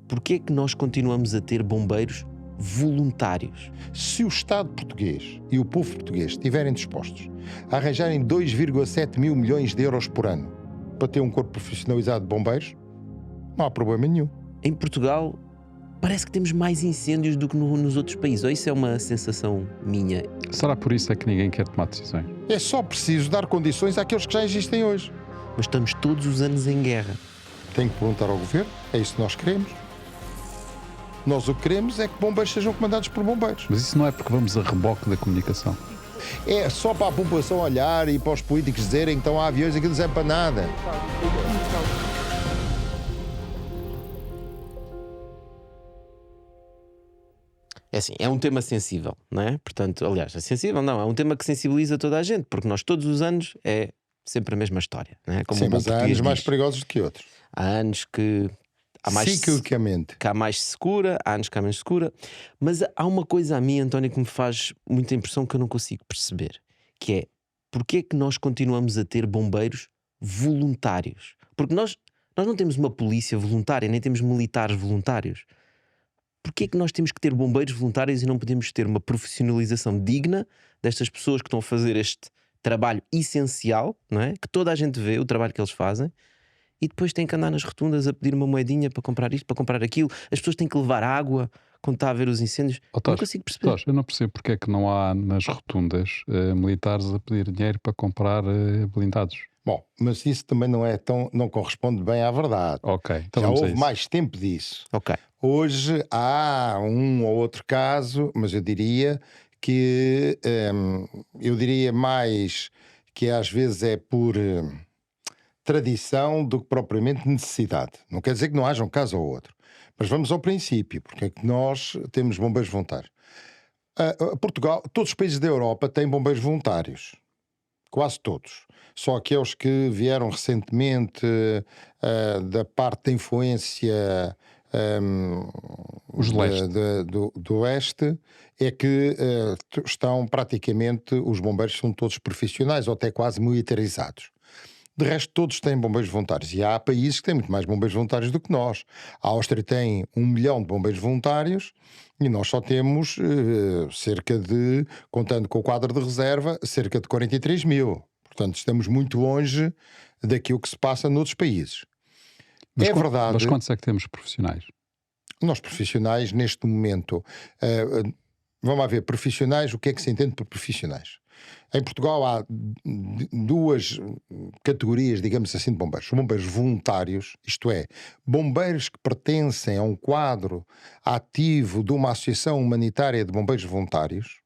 Porquê é que nós continuamos a ter bombeiros voluntários? Se o Estado português e o povo português estiverem dispostos a arranjarem 2,7 mil milhões de euros por ano para ter um corpo profissionalizado de bombeiros, não há problema nenhum. Em Portugal, parece que temos mais incêndios do que nos outros países. Ou isso é uma sensação minha? Será por isso é que ninguém quer tomar decisões? É só preciso dar condições àqueles que já existem hoje. Mas estamos todos os anos em guerra. Tem que perguntar ao governo, é isso que nós queremos. Nós o que queremos é que bombeiros sejam comandados por bombeiros. Mas isso não é porque vamos a reboque da comunicação. É só para a população olhar e para os políticos dizerem que estão há aviões e aquilo não serve para nada. É assim, é um tema sensível, não é? Portanto, aliás, é sensível, não, é um tema que sensibiliza toda a gente, porque nós todos os anos é sempre a mesma história, não é? Como Sim, um bom mas há português anos mais diz. perigosos do que outros. Há anos que há mais Ciclicamente. que há mais segura, há anos que há menos segura, mas há uma coisa a mim, António, que me faz muita impressão que eu não consigo perceber, que é porque é que nós continuamos a ter bombeiros voluntários? Porque nós não temos uma polícia voluntária, nem temos militares voluntários. Porquê é que nós temos que ter bombeiros voluntários e não podemos ter uma profissionalização digna destas pessoas que estão a fazer este trabalho essencial, não é? Que toda a gente vê o trabalho que eles fazem, e depois têm que andar nas rotundas a pedir uma moedinha para comprar isto, para comprar aquilo. As pessoas têm que levar água quando está a ver os incêndios. Não consigo perceber. Eu não percebo porque é que não há nas rotundas militares a pedir dinheiro para comprar blindados. Bom, mas isso também não corresponde bem à verdade. Ok, então Já vamos a houve isso. mais tempo disso. Ok. Hoje há um ou outro caso, mas eu diria que mais que às vezes é por tradição do que propriamente necessidade. Não quer dizer que não haja um caso ou outro. Mas vamos ao princípio, porque é que nós temos bombeiros voluntários. Portugal, todos os países da Europa têm bombeiros voluntários. Quase todos. Só aqueles que vieram recentemente da parte da influência Os de leste. do Oeste é que estão praticamente, os bombeiros são todos profissionais ou até quase militarizados. De resto, todos têm bombeiros voluntários. E há países que têm muito mais bombeiros voluntários do que nós. A Áustria tem 1 milhão de bombeiros voluntários e nós só temos cerca de, contando com o quadro de reserva, cerca de 43 mil. Portanto, estamos muito longe daquilo que se passa noutros países. Mas É verdade. Mas quantos é que temos profissionais? Nós profissionais, neste momento, vamos lá ver, profissionais, o que é que se entende por profissionais? Em Portugal há duas categorias, digamos assim, de bombeiros. Bombeiros voluntários, isto é, bombeiros que pertencem a um quadro ativo de uma associação humanitária de bombeiros voluntários,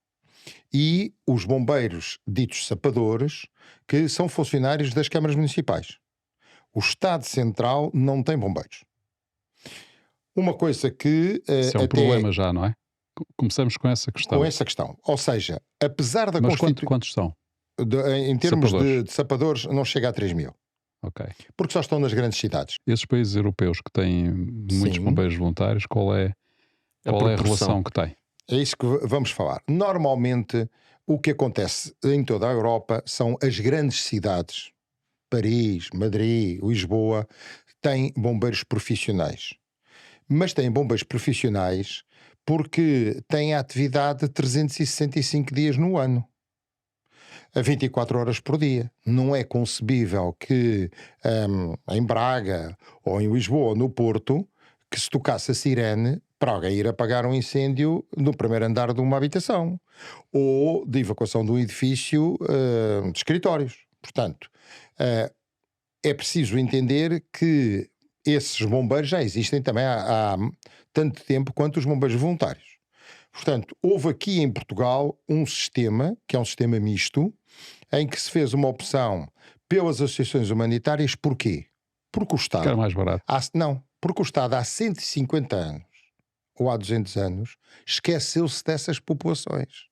e os bombeiros ditos sapadores, que são funcionários das câmaras municipais. O Estado Central não tem bombeiros. Uma coisa que Isso é um problema já, não é? Começamos com essa questão. com essa questão. Ou seja, apesar da Mas Constituição, quantos são? em termos Sapadores? de sapadores, não chega a 3 mil. Ok. Porque só estão nas grandes cidades. Esses países europeus que têm muitos Sim. bombeiros voluntários, qual é a proporção. relação que têm? É isso que vamos falar. Normalmente, o que acontece em toda a Europa são as grandes cidades. Paris, Madrid, Lisboa, têm bombeiros profissionais. Mas têm bombeiros profissionais porque têm a atividade 365 dias no ano. A 24 horas por dia. Não é concebível que em Braga, ou em Lisboa, ou no Porto, que se tocasse a sirene para alguém ir apagar um incêndio no primeiro andar de uma habitação, ou de evacuação de um edifício de escritórios. Portanto, é preciso entender que esses bombeiros já existem também há tanto tempo quanto os bombeiros voluntários. Portanto, houve aqui em Portugal um sistema, que é um sistema misto, em que se fez uma opção pelas associações humanitárias. Porquê? Porque o Estado... Que era mais barato. Porque o Estado há 150 anos, ou há 200 anos, esqueceu-se dessas populações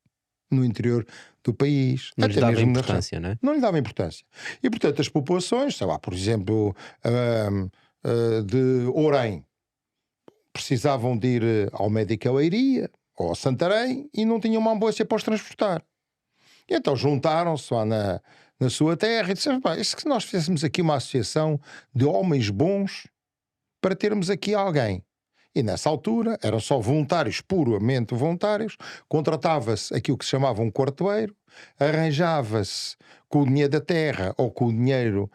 no interior do país. Não lhes até dava mesmo na importância, não é? Não lhe dava importância. E, portanto, as populações, sei lá, por exemplo, de Orém, precisavam de ir ao médico a Leiria ou a Santarém e não tinham uma ambulância para os transportar. E então juntaram-se lá na sua terra e disseram: e se nós fizéssemos aqui uma associação de homens bons para termos aqui alguém? E nessa altura eram só voluntários, puramente voluntários, contratava-se aquilo que se chamava um quartoeiro, arranjava-se com o dinheiro da terra ou com o dinheiro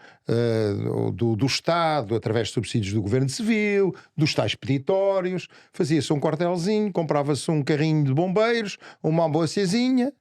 do Estado, através de subsídios do Governo Civil, dos tais peditórios, fazia-se um quartelzinho, comprava-se um carrinho de bombeiros, uma ambulânciazinha,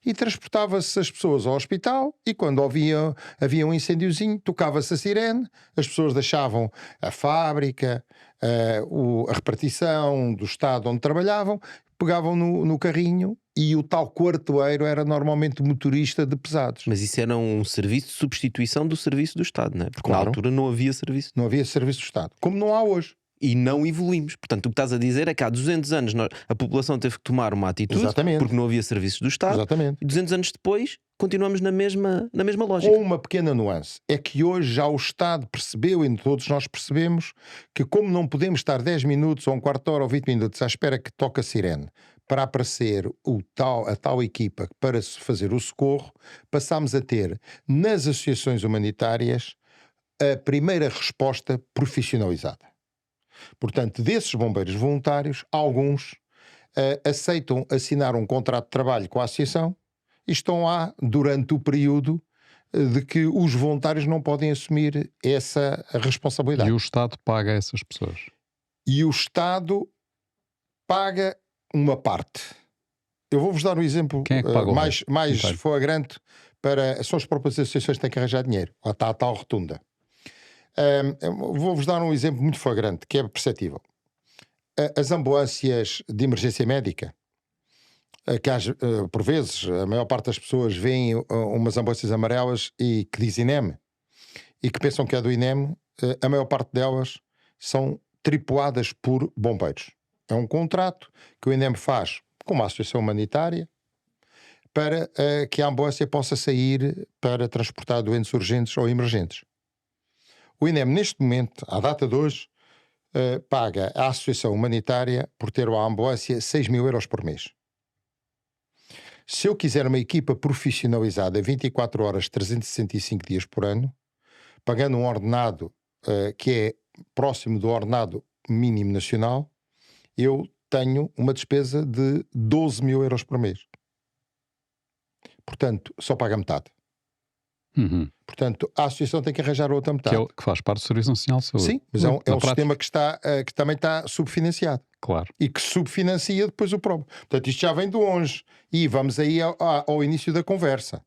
e transportava-se as pessoas ao hospital, e quando havia um incêndiozinho, tocava-se a sirene, as pessoas deixavam a fábrica, a repartição do Estado onde trabalhavam, pegavam no carrinho, e o tal quartoeiro era normalmente motorista de pesados. Mas isso era um serviço de substituição do serviço do Estado, não é? Porque na Claro. altura não havia serviço. Não havia serviço do Estado, como não há hoje. E não evoluímos. Portanto, o que estás a dizer é que há 200 anos a população teve que tomar uma atitude Exatamente. porque não havia serviços do Estado. Exatamente. E 200 anos depois continuamos na mesma lógica. Com uma pequena nuance, é que hoje já o Estado percebeu, e todos nós percebemos, que como não podemos estar 10 minutos ou um quarto de hora ou 20 minutos à espera que toque a sirene para aparecer a tal equipa para se fazer o socorro, passámos a ter nas associações humanitárias a primeira resposta profissionalizada. Portanto, desses bombeiros voluntários, alguns aceitam assinar um contrato de trabalho com a associação e estão lá durante o período de que os voluntários não podem assumir essa responsabilidade. E o Estado paga essas pessoas. E o Estado paga uma parte. Eu vou-vos dar um exemplo Quem é que paga o mais inteiro? flagrante são as próprias associações que têm que arranjar dinheiro. Lá está a tal rotunda. Vou-vos dar um exemplo muito flagrante, que é perceptível. As ambulâncias de emergência médica, que por vezes a maior parte das pessoas veem umas ambulâncias amarelas e que diz INEM, e que pensam que é do INEM, a maior parte delas são tripuladas por bombeiros. É um contrato que o INEM faz com uma associação humanitária para que a ambulância possa sair para transportar doentes urgentes ou emergentes. O INEM, neste momento, à data de hoje, paga à associação humanitária por ter a ambulância 6.000 euros por mês. Se eu quiser uma equipa profissionalizada 24 horas, 365 dias por ano, pagando um ordenado que é próximo do ordenado mínimo nacional, eu tenho uma despesa de 12.000 euros por mês. Portanto, só paga metade. Uhum. Portanto, a associação tem que arranjar outra metade. Que faz parte do Serviço Nacional de Saúde. Sim, mas é um Na prática, sistema que também está subfinanciado. Claro. E que subfinancia depois o próprio. Portanto, isto já vem de longe. E vamos aí ao início da conversa.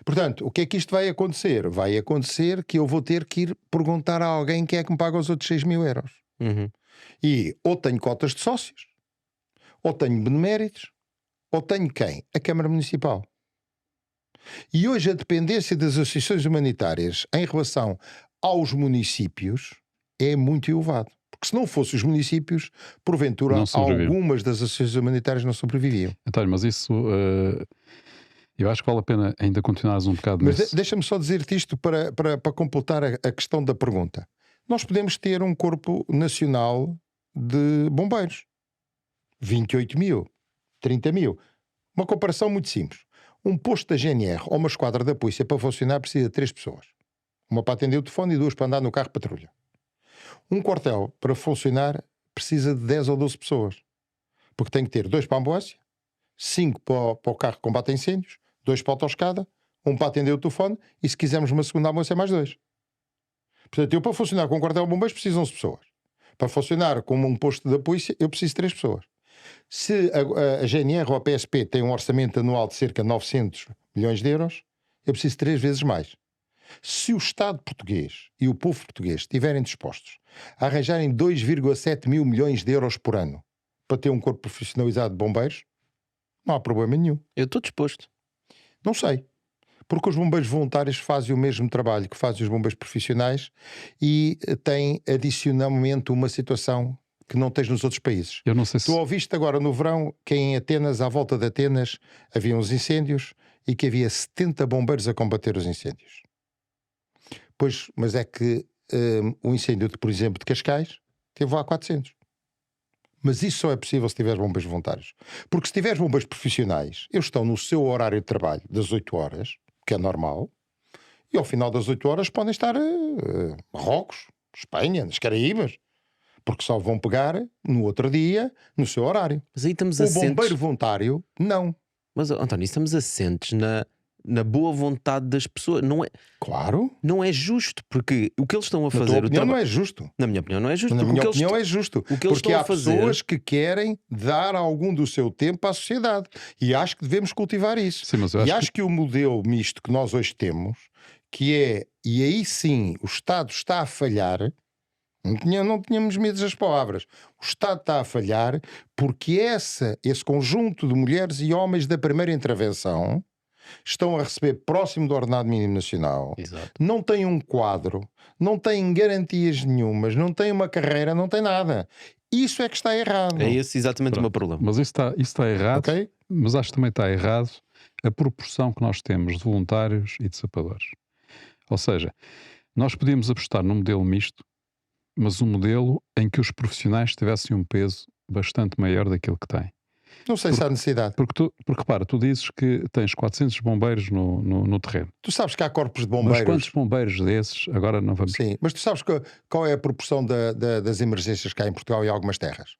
Portanto, o que é que isto vai acontecer? Vai acontecer que eu vou ter que ir perguntar a alguém quem é que me paga os outros 6.000 euros. Uhum. E ou tenho cotas de sócios, ou tenho beneméritos, ou tenho quem? A Câmara Municipal. E hoje a dependência das associações humanitárias em relação aos municípios é muito elevado. Porque se não fossem os municípios, porventura Não sobreviviam. algumas das associações humanitárias não sobreviviam. António, mas isso eu acho que vale a pena ainda continuares um bocado Mas nisso. deixa-me só dizer-te isto para completar a questão da pergunta. Nós podemos ter um corpo nacional de bombeiros. 28.000, 30.000. Uma comparação muito simples. Um posto da GNR ou uma esquadra da polícia para funcionar precisa de 3 pessoas. Uma para atender o telefone e 2 para andar no carro de patrulha. Um quartel para funcionar precisa de 10 ou 12 pessoas. Porque tem que ter 2 para a ambulância, 5 para o carro de combate a incêndios, 2 para a autoescada, 1 para atender o telefone e se quisermos uma segunda ambulância mais 2. Portanto, eu para funcionar com um quartel de bombeiros preciso de 11 pessoas. Para funcionar como um posto da polícia eu preciso de 3 pessoas. Se a GNR ou a PSP tem um orçamento anual de cerca de 900 milhões de euros, eu preciso 3 vezes mais. Se o Estado português e o povo português estiverem dispostos a arranjarem 2,7 mil milhões de euros por ano para ter um corpo profissionalizado de bombeiros, não há problema nenhum. Eu estou disposto. Não sei. Porque os bombeiros voluntários fazem o mesmo trabalho que fazem os bombeiros profissionais e têm adicionalmente uma situação que não tens nos outros países. Eu não sei se... Tu ouviste agora no verão que em Atenas, à volta de Atenas, havia uns incêndios e que havia 70 bombeiros a combater os incêndios. Pois, mas é que o incêndio, por exemplo, de Cascais, teve lá 400. Mas isso só é possível se tiveres bombeiros voluntários. Porque se tiveres bombeiros profissionais, eles estão no seu horário de trabalho das 8 horas, que é normal, e ao final das 8 horas podem estar Marrocos, Espanha, nas Caraíbas. porque só vão pegar no outro dia, no seu horário. Mas aí estamos O assentes. bombeiro voluntário, não. Mas, António, estamos assentes na boa vontade das pessoas. Claro. Não é justo, porque o que eles estão a Na tua fazer. opinião não é justo. Na minha opinião, não é justo. Na porque minha o que eles opinião é justo. o que eles Porque estão há a fazer- pessoas que querem dar algum do seu tempo à sociedade. E acho que devemos cultivar isso. Sim, mas eu E acho acho que o modelo misto que nós hoje temos, que é, e aí sim o Estado está a falhar, não tínhamos medo das palavras, o Estado está a falhar porque esse conjunto de mulheres e homens da primeira intervenção estão a receber próximo do ordenado mínimo nacional, Exato. não têm um quadro, não têm garantias nenhumas, não têm uma carreira, não têm nada. Isso é que está errado. É esse exatamente o meu Pronto. problema. Mas isso está errado, Ok? mas acho que também está errado a proporção que nós temos de voluntários e de sapadores. Ou seja, nós podíamos apostar num modelo misto, mas um modelo em que os profissionais tivessem um peso bastante maior daquilo que têm. Não sei se há necessidade. Porque repara, tu dizes que tens 400 bombeiros no terreno. Tu sabes que há corpos de Mas bombeiros. quantos bombeiros desses, agora não vamos... Sim, mas tu sabes qual é a proporção das emergências que há em Portugal e algumas terras?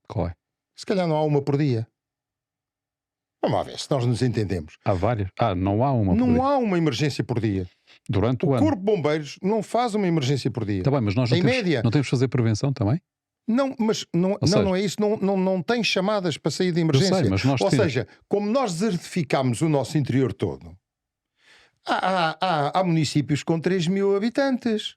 Qual é? Se calhar não há uma por dia. Vamos lá ver, se nós nos entendemos. Há várias? Não há uma por Não dia. há uma emergência por dia. Durante o O ano. Corpo de Bombeiros não faz uma emergência por dia. Está bem, mas nós Em média. não temos que fazer prevenção também? Não, mas seja- não é isso. Não tem chamadas para sair de emergência. sei, mas nós Ou temos. seja, como nós desertificámos o nosso interior todo, há municípios com 3 mil habitantes.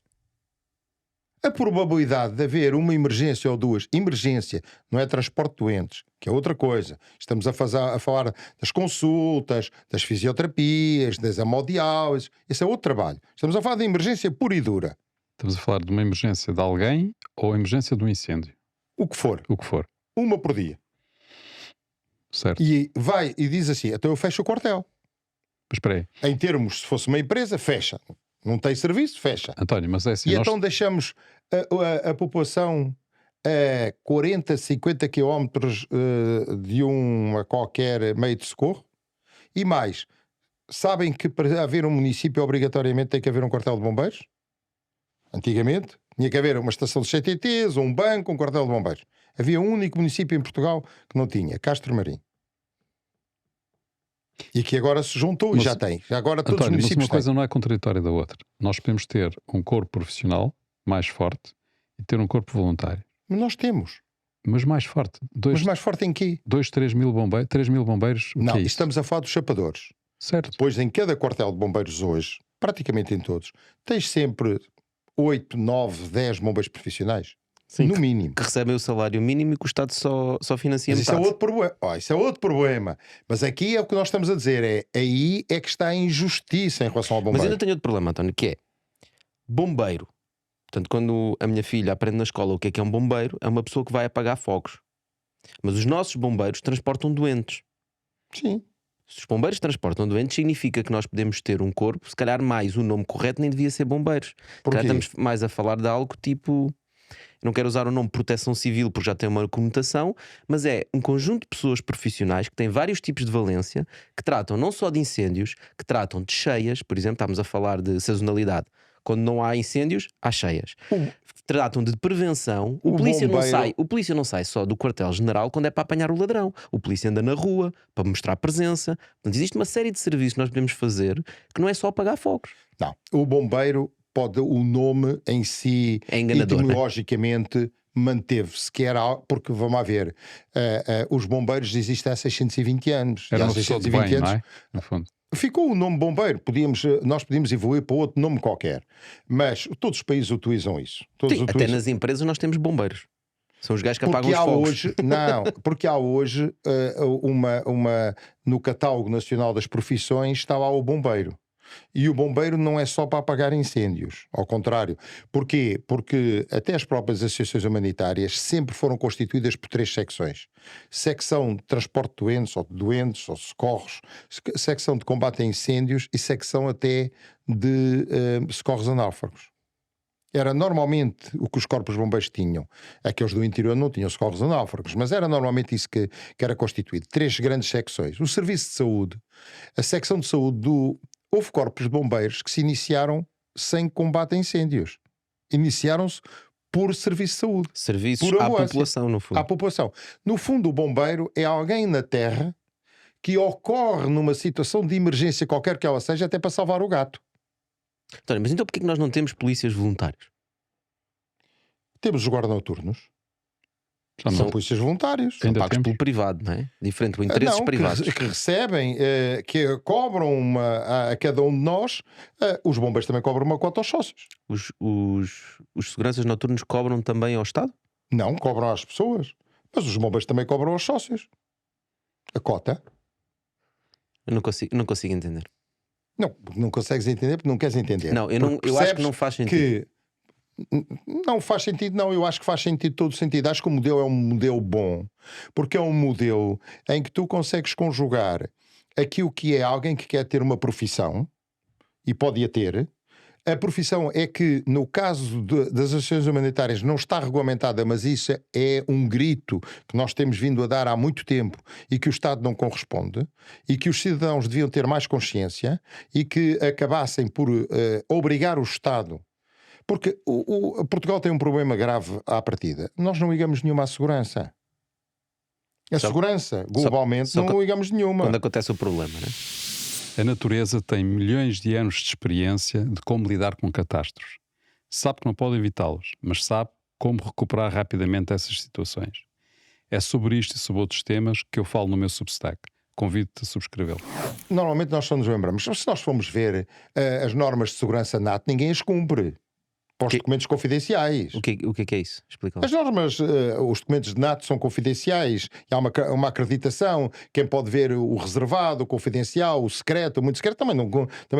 A probabilidade de haver uma emergência ou duas, emergência, não é transporte de doentes, que é outra coisa. Estamos a falar das consultas, das fisioterapias, das hemodiálises, esse é outro trabalho. Estamos a falar de emergência pura e dura. Estamos a falar de uma emergência de alguém ou emergência de um incêndio. O que for, O que for. uma por dia. Certo. E vai e diz assim, então eu fecho o quartel. Mas espera aí, Em termos, se fosse uma empresa, fecha. Não tem serviço, fecha. António, mas é assim, E nós... então deixamos a população a 40, 50 quilómetros de uma qualquer meio de socorro? E mais, sabem que para haver um município obrigatoriamente tem que haver um quartel de bombeiros? Antigamente tinha que haver uma estação de CTTs, um banco, um quartel de bombeiros. Havia um único município em Portugal que não tinha, Castro Marim. E que agora se juntou Mas, e já tem. Agora todos os António, mas municípios uma coisa não é contraditória da outra. Nós podemos ter um corpo profissional mais forte e ter um corpo voluntário. Mas nós temos. Mas mais forte. Mas mais forte em quê? 3 mil bombeiros, 3 mil bombeiros, o Não, que é isso? estamos a falar dos chapadores. Certo. Pois em cada quartel de bombeiros hoje, praticamente em todos, tens sempre 8, 9, 10 bombeiros profissionais. Sim, No mínimo. que recebem o salário mínimo e que o Estado só financia Mas isso é metade. outro problema. Isso é outro problema. Mas aqui é o que nós estamos a dizer. Aí é que está a injustiça em relação ao Mas bombeiro. ainda tenho outro problema, António, que é bombeiro. Portanto, quando a minha filha aprende na escola o que é um bombeiro, é uma pessoa que vai apagar fogos. Mas os nossos bombeiros transportam doentes. Sim. Se os bombeiros transportam doentes, significa que nós podemos ter um corpo, se calhar mais o nome correto nem devia ser bombeiros. Se Porquê? calhar estamos mais a falar de algo tipo... Não quero usar o nome proteção civil porque já tem uma conotação, mas é um conjunto de pessoas profissionais que têm vários tipos de valência, que tratam não só de incêndios, que tratam de cheias, por exemplo, estamos a falar de sazonalidade. Quando não há incêndios, há cheias. Tratam de prevenção. O polícia não sai só do quartel-general quando é para apanhar o ladrão. O polícia anda na rua para mostrar presença. Portanto, existe uma série de serviços que nós podemos fazer que não é só apagar fogos. Não. O bombeiro pode, o nome em si, É enganador, etimologicamente, manteve-se, que era porque, vamos lá ver, os bombeiros existem há 620 anos. Era E há uma pessoa de 620 bem, anos não é? No fundo. ficou o nome bombeiro. Nós podíamos evoluir para outro nome qualquer. Mas todos os países utilizam isso. Todos Sim, até utilizam. nas empresas nós temos bombeiros. São os gajos que apagam Porque os há fogos. hoje, não, porque há hoje no catálogo nacional das profissões está lá o bombeiro. E o bombeiro não é só para apagar incêndios, ao contrário. Porquê? Porque até as próprias associações humanitárias sempre foram constituídas por 3 secções. Secção de transporte de doentes ou socorros, secção de combate a incêndios e secção até de socorros a náufragos. Era normalmente o que os corpos de bombeiros tinham. Aqueles do interior não tinham socorros a náufragos, mas era normalmente isso que era constituído. 3 grandes secções. O serviço de saúde, a secção de saúde houve corpos de bombeiros que se iniciaram sem combate a incêndios. Iniciaram-se por serviço de saúde, Serviços por à ambulância, população, no à fundo. população. No fundo, o bombeiro é alguém na terra que ocorre numa situação de emergência qualquer que ela seja, até para salvar o gato. António, mas então porquê que nós não temos polícias voluntários? Temos os guardas noturnos, Já são não, polícias voluntários. São Ainda pagos temos? pelo privado, não é? Diferente, interesses Não, privados. que recebem, que cobram a cada um de nós. Os bombeiros também cobram uma cota aos sócios. Os seguranças noturnos cobram também ao Estado? Não, cobram às pessoas. Mas os bombeiros também cobram aos sócios. A cota. Eu não consigo entender. Não consegues entender porque não queres entender. Não, eu Porque acho que percebes não faz sentido. que não faz sentido, não. Eu acho que faz sentido, todo sentido. Acho que o modelo é um modelo bom, porque é um modelo em que tu consegues conjugar aquilo que é alguém que quer ter uma profissão e pode-a ter. A profissão é que, no caso das ações humanitárias, não está regulamentada, mas isso é um grito que nós temos vindo a dar há muito tempo e que o Estado não corresponde, e que os cidadãos deviam ter mais consciência e que acabassem por obrigar o Estado. Porque Portugal tem um problema grave à partida. Nós não ligamos nenhuma à segurança. A segurança, globalmente, não ligamos nenhuma. Quando acontece o problema, não é? A natureza tem milhões de anos de experiência de como lidar com catástrofes. Sabe que não pode evitá-los, mas sabe como recuperar rapidamente essas situações. É sobre isto e sobre outros temas que eu falo no meu Substack. Convido-te a subscrevê-lo. Normalmente nós só nos lembramos. Se nós formos ver as normas de segurança NATO, ninguém as cumpre. Para os documentos confidenciais. O que é isso? Explica lá. As normas, os documentos de NATO são confidenciais. E há uma acreditação. Quem pode ver o reservado, o confidencial, o secreto, o muito secreto, também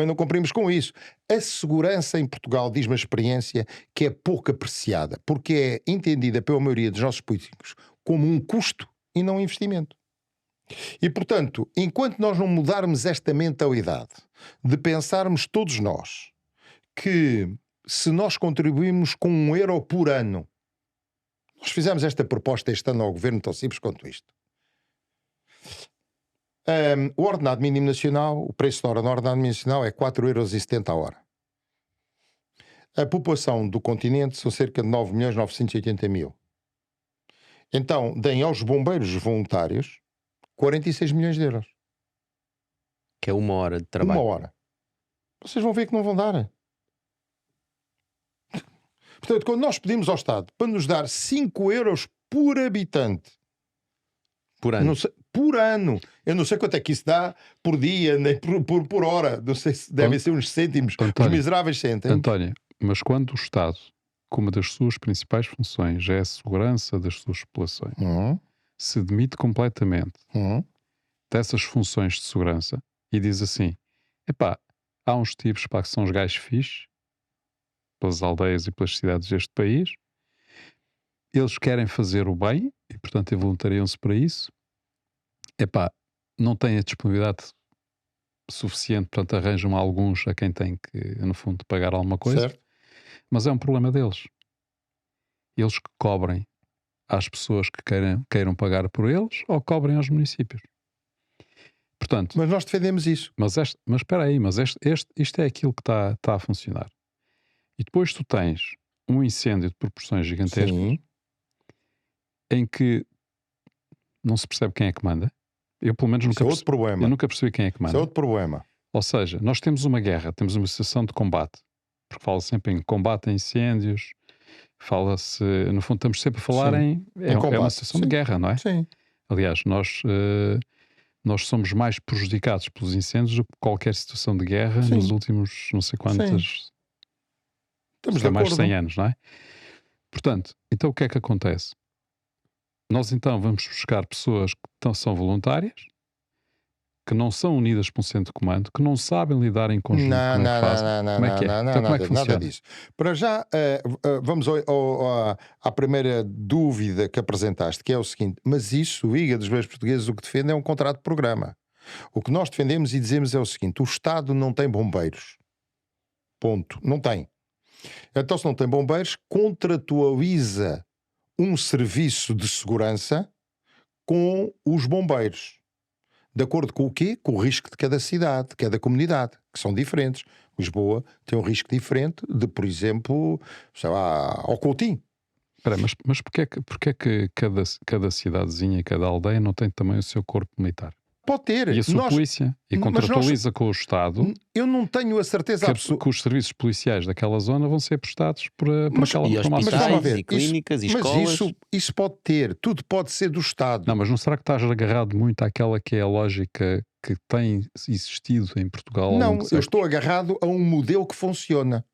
não cumprimos com isso. A segurança em Portugal, diz-me a experiência, que é pouco apreciada, porque é entendida pela maioria dos nossos políticos como um custo e não um investimento. E, portanto, enquanto nós não mudarmos esta mentalidade de pensarmos todos nós que se nós contribuímos com €1 por ano, nós fizemos esta proposta este ano ao Governo, tão simples quanto isto. O ordenado mínimo nacional, o preço da hora no ordenado mínimo nacional é 4,70€ a hora. A população do continente são cerca de 9.980.000. Então, deem aos bombeiros voluntários 46 milhões de euros. Que é 1 hora de trabalho. 1 hora. Vocês vão ver que não vão dar. Portanto, quando nós pedimos ao Estado para nos dar 5€ por habitante, Por ano. por ano, eu não sei quanto é que isso dá por dia, nem por hora, não sei se devem ser uns cêntimos, António, uns miseráveis cêntimos. António, mas quando o Estado, como uma das suas principais funções é a segurança das suas populações, se demite completamente dessas funções de segurança e diz assim, epá, há uns tipos que são os gajos fixes, pelas aldeias e pelas cidades deste país, eles querem fazer o bem e portanto voluntariam-se para isso, epá, não têm a disponibilidade suficiente, portanto arranjam alguns a quem tem que, no fundo, pagar alguma coisa, Certo. mas é um problema deles. Eles que cobrem às pessoas que queiram pagar por eles ou cobrem aos municípios. Portanto, Mas nós defendemos isso. mas espera aí, mas isto é aquilo que está a funcionar. E depois tu tens um incêndio de proporções gigantescas. Sim. Em que não se percebe quem é que manda. Eu, pelo menos, Isso é outro problema. eu nunca percebi quem é que Isso manda. é outro problema. Ou seja, nós temos uma guerra, temos uma situação de combate, porque fala sempre em combate a incêndios, fala-se, no fundo, estamos sempre a falar em é combate. uma situação de guerra, não é? Sim. Aliás, nós somos mais prejudicados pelos incêndios do que qualquer situação de guerra Sim. nos últimos não sei quantas. Estamos de mais de acordo. 100 anos, não é? Portanto, então o que é que acontece? Nós então vamos buscar pessoas que são voluntárias, que não são unidas por um centro de comando, que não sabem lidar em conjunto. Como é que fazem? Como é que é? Então como é que funciona? Nada disso. Para já, vamos à primeira dúvida que apresentaste, que é o seguinte, mas isso, Liga dos Bombeiros Portugueses, o que defende é um contrato de programa. O que nós defendemos e dizemos é o seguinte, o Estado não tem bombeiros. Ponto. Não tem. Então, se não tem bombeiros, contratualiza um serviço de segurança com os bombeiros. De acordo com o quê? Com o risco de cada cidade, de cada comunidade, que são diferentes. Lisboa tem um risco diferente de, por exemplo, sei lá, ao Coutinho. Espera, mas porquê é que cada cidadezinha, cada aldeia não tem também o seu corpo militar? Pode ter. E a sua polícia? E mas contratualiza com o Estado Eu não tenho a certeza que absoluta. os serviços policiais daquela zona vão ser prestados por aquela E por uma Mas vamos lá hospitais, ver. e clínicas, e Mas escolas. isso pode ter. Tudo pode ser do Estado. Não, mas não será que estás agarrado muito àquela que é a lógica que tem existido em Portugal ao Não, longo de eu séculos? estou agarrado a um modelo que funciona.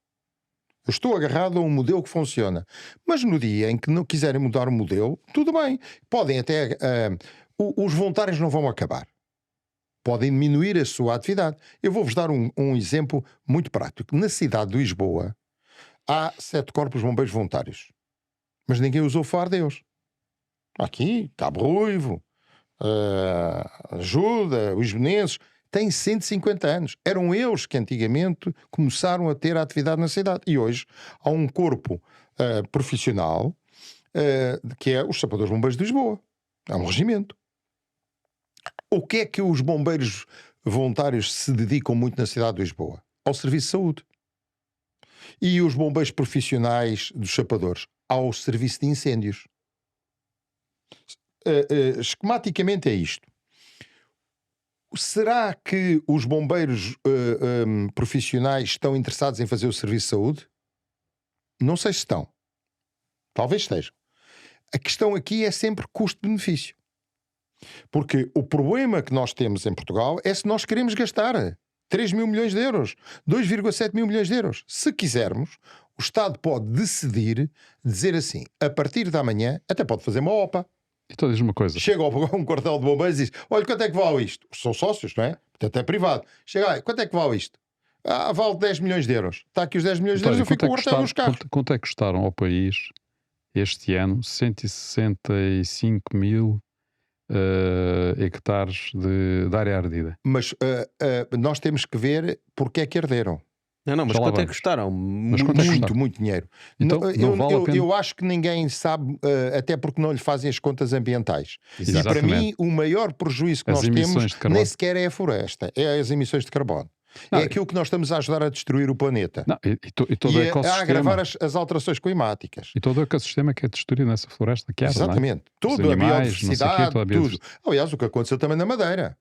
Eu estou agarrado a um modelo que funciona. Mas no dia em que não quiserem mudar o modelo, tudo bem. Podem até. Os voluntários não vão acabar. Podem diminuir a sua atividade. Eu vou-vos dar um exemplo muito prático. Na cidade de Lisboa, há 7 corpos de bombeiros voluntários. Mas ninguém usou falar Deus. Aqui, Cabo Ruivo, Ajuda, os Benenses, têm 150 anos. Eram eles que antigamente começaram a ter a atividade na cidade. E hoje há um corpo profissional que é os Sapadores Bombeiros de Lisboa. É um regimento. O que é que os bombeiros voluntários se dedicam muito na cidade de Lisboa? Ao serviço de saúde. E os bombeiros profissionais dos Chapadores? Ao serviço de incêndios. Esquematicamente é isto. Será que os bombeiros profissionais estão interessados em fazer o serviço de saúde? Não sei se estão. Talvez estejam. A questão aqui é sempre custo-benefício. Porque o problema que nós temos em Portugal é se nós queremos gastar 3 mil milhões de euros, 2,7 mil milhões de euros. Se quisermos, o Estado pode decidir, dizer assim, a partir da manhã, até pode fazer uma OPA. Então diz uma coisa. Chega a um quartel de bombeiros e diz, olha, quanto é que vale isto? São sócios, não é? Portanto, é privado. Chega aí, quanto é que vale isto? Vale 10 milhões de euros. Está aqui os 10 milhões de euros, eu fico com o quartel nos carros. Quanto é que custaram ao país este ano 165 mil hectares de área ardida? Mas nós temos que ver porque é que arderam. Não, mas Já lá quanto é que vamos. custaram? Mas quanto é que Muito, custaram? muito dinheiro. Então, não vale a pena. Eu acho que ninguém sabe, até porque não lhe fazem as contas ambientais. Exato. E para Exatamente. mim, o maior prejuízo que As nós emissões temos de carbono. nem sequer é a floresta, é as emissões de carbono. Não, É aquilo que nós estamos a ajudar a destruir o planeta. Não, e todo o E a agravar ecossistema. as alterações climáticas. E todo o ecossistema que é destruído nessa floresta que arde, não é? Exatamente. Tudo, a animais, não sei o quê, biodiversidade, toda a tudo. biodiversidade. Aliás, o que aconteceu também na Madeira.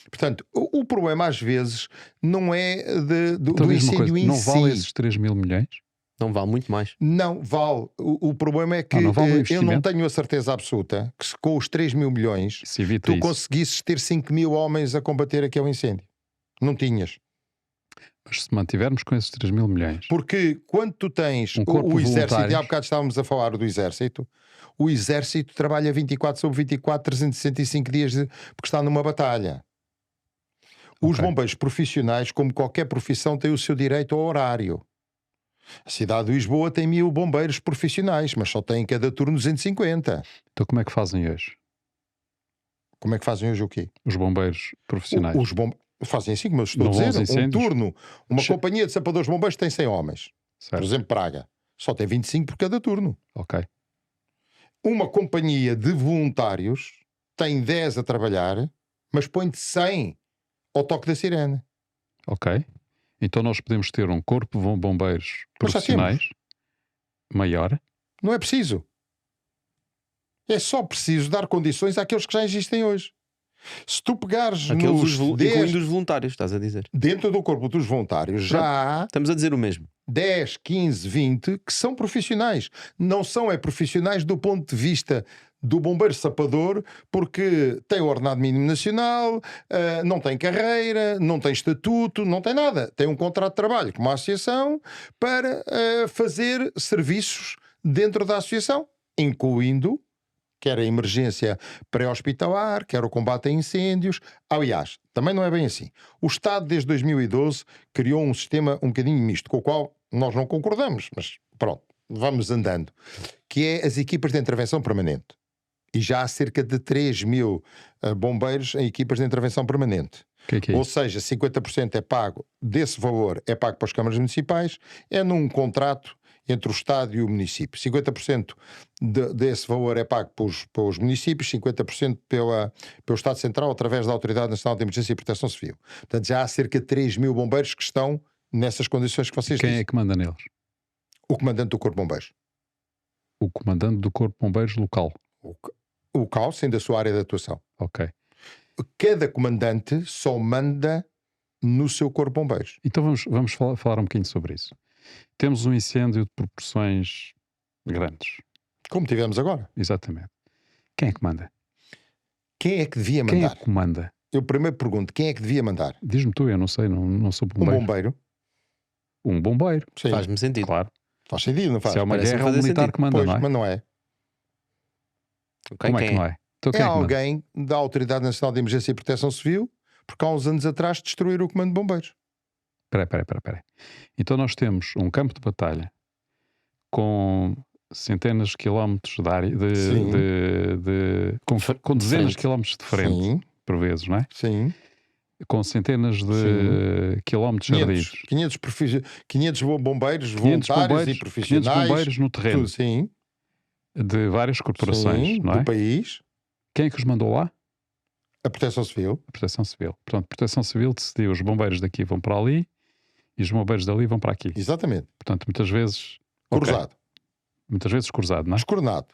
Portanto, o problema às vezes não é do Então diz uma incêndio coisa, em não si. vale esses 3 mil milhões? Não vale muito mais. Não vale. O problema é que Não vale o eu não investimento? tenho a certeza absoluta que se com os 3 mil milhões Se evita tu isso. conseguisses ter 5 mil homens a combater aquele incêndio. Não tinhas. Mas se mantivermos com esses 3 mil milhões, Porque quando tu tens Um corpo o exército, voluntários. e há bocado estávamos a falar do exército, o exército trabalha 24 sobre 24, 365 dias porque está numa batalha. Os Ok. bombeiros profissionais, como qualquer profissão, têm o seu direito ao horário. A cidade de Lisboa tem 1000 bombeiros profissionais, mas só tem em cada turno 250. então como é que fazem hoje Como é que fazem hoje o quê? os bombeiros profissionais? Os fazem assim, como eu estou Não a vão aos dizer. Um incêndios? turno, uma Che- companhia de sapadores bombeiros tem 100 homens. Por Certo, exemplo, Praga. Só tem 25 por cada turno. ok. Uma companhia de voluntários tem 10 a trabalhar, mas põe-te 100 ao toque da sirene. Ok. Então nós podemos ter um corpo de bombeiros Mas já profissionais maior. Não é preciso. É só preciso dar condições àqueles que já existem hoje. Se tu pegares Aqueles nos incluindo 10 os voluntários, estás a dizer. dentro do corpo dos voluntários, já há Estamos a dizer o mesmo. 10, 15, 20 que são profissionais. Não são profissionais do ponto de vista do bombeiro sapador, porque tem o ordenado mínimo nacional, não tem carreira, não tem estatuto, não tem nada. Tem um contrato de trabalho com uma associação para fazer serviços dentro da associação, incluindo quer a emergência pré-hospitalar, quer o combate a incêndios. Aliás, também não é bem assim. O Estado, desde 2012, criou um sistema um bocadinho misto, com o qual nós não concordamos, mas pronto, vamos andando, que é as equipas de intervenção permanente. E já há cerca de 3 mil bombeiros em equipas de intervenção permanente. O que é Ou isso? seja, 50% é pago, desse valor é pago para as câmaras municipais, é num contrato entre o Estado e o município. 50% desse valor é pago pelos municípios, 50% pelo Estado Central, através da Autoridade Nacional de Emergência e Proteção Civil. Portanto, já há cerca de 3 mil bombeiros que estão nessas condições que vocês Quem dizem. é que manda neles? O comandante do Corpo de Bombeiros. o comandante do Corpo de Bombeiros local. O CAU, sendo a sua área de atuação. Ok. Cada comandante só manda no seu corpo de bombeiros. Então vamos falar um bocadinho sobre isso. Temos um incêndio de proporções grandes. Como tivemos agora. Exatamente. Quem é que manda? Quem é que devia Quem é mandar? que comanda? Eu primeiro pergunto, quem é que devia mandar? Diz-me tu, eu não sei, não sou Um bombeiro. bombeiro? Um bombeiro, Sim. Faz-me sentido. claro. Faz sentido, não faz? Se é uma Parece-me guerra, é um fazer militar sentido. que manda, Pois, não é? mas não é. Ok, Como é quem que não é? Então É quem é que manda? alguém da Autoridade Nacional de Emergência e Proteção Civil, porque há uns anos atrás destruíram o Comando de Bombeiros. Espera aí. Então nós temos um campo de batalha com centenas de quilómetros de área, Sim. com dezenas de frente. quilómetros de frente, Sim, por vezes, não é? sim. Com centenas de quilómetros 500, ardidos. 500 bombeiros, 500 voluntários bombeiros, e profissionais. 500 bombeiros no terreno, Tudo, sim, de várias corporações, sim, não é? do país. Quem é que os mandou lá? A Proteção Civil. A Proteção Civil. Portanto, a Proteção Civil decidiu, os bombeiros daqui vão para ali e os bombeiros dali vão para aqui. Exatamente. Portanto, muitas vezes... ok, Cruzado. muitas vezes cruzado, não é? Descoordenado.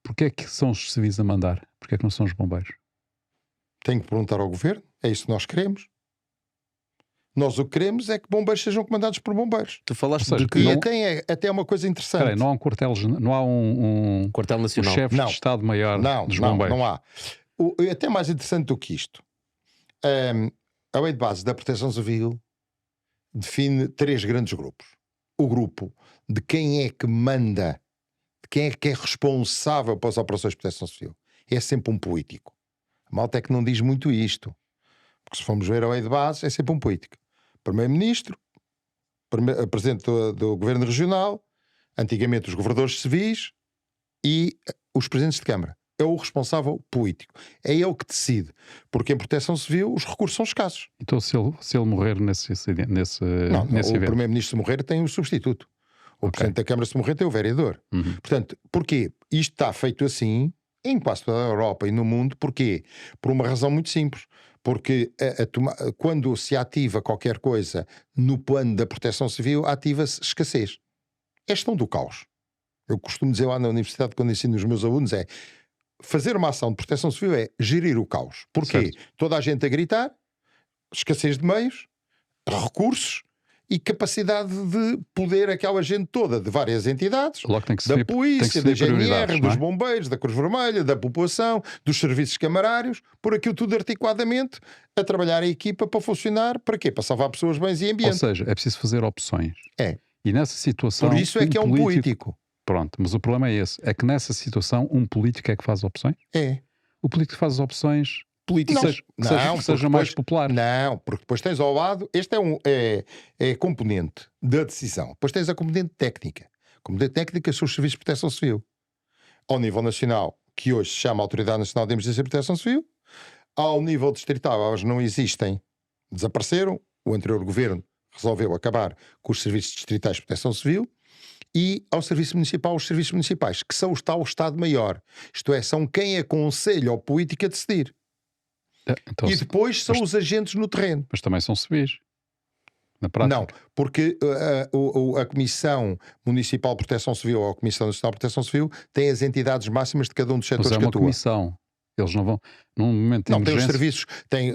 Porquê é que são os civis a mandar? Porquê é que não são os bombeiros? Tenho que perguntar ao governo. É isso que nós queremos. Nós o que queremos é que bombeiros sejam comandados por bombeiros. Tu falaste Ou seja, de que E não- até é uma coisa interessante. Espera aí, não há um quartel, não há um quartel nacional. chefe Não. de Estado-Maior dos não bombeiros. há. Até mais interessante do que isto. A lei de base da Proteção Civil define 3 grandes grupos. O grupo de quem é que manda, de quem é responsável pelas operações de proteção civil. É sempre um político. A malta é que não diz muito isto. Porque se formos ver a lei de base, é sempre um político. Primeiro-Ministro, Presidente do Governo Regional, antigamente os governadores civis e os Presidentes de Câmara. É o responsável político. É ele que decide. Porque em proteção civil os recursos são escassos. Então, se ele morrer nesse Não, o evento. Primeiro-Ministro se morrer tem o substituto. O Ok. Presidente da Câmara se morrer tem o vereador. Uhum. Portanto, porquê? Isto está feito assim em quase toda a Europa e no mundo. Porquê? Por uma razão muito simples. Porque quando se ativa qualquer coisa no plano da proteção civil, ativa-se escassez. É gestão do caos. Eu costumo dizer lá na universidade, quando ensino os meus alunos, é fazer uma ação de proteção civil é gerir o caos. Porquê? Certo. Toda a gente a gritar, escassez de meios, recursos e capacidade de poder aquela gente toda, de várias entidades, Logo tem que se da definir- tem que polícia, se da definir prioridades, GNR, não dos é? bombeiros, da Cruz Vermelha, da população, dos serviços camarários, por aquilo tudo articuladamente, a trabalhar a equipa para funcionar, para quê? Para salvar pessoas, bens e Ou ambiente. seja, é preciso fazer opções. É. E nessa situação. Por isso é que é um político. Pronto, mas o problema é esse: é que nessa situação um político é que faz opções. É. O político que faz as opções políticos. que Não, seja porque mais depois- popular. Não, porque depois tens ao lado, este é a componente da decisão. Depois tens a componente técnica. A componente técnica são os serviços de proteção civil. Ao nível nacional, que hoje se chama Autoridade Nacional de Emergência e Proteção Civil, ao nível distrital, elas não existem, desapareceram. O anterior governo resolveu acabar com os serviços distritais de proteção civil. E ao serviço municipal, os serviços municipais, que são o tal Estado-Maior. Isto é, são quem aconselha ao político a decidir. Então, E depois são os agentes no terreno. mas também são civis. Na prática. Não, porque a Comissão Municipal de Proteção Civil ou a Comissão Nacional de Proteção Civil tem as entidades máximas de cada um dos Mas setores é que uma atua. comissão. Eles não vão. Num momento de Não, tem os emergência.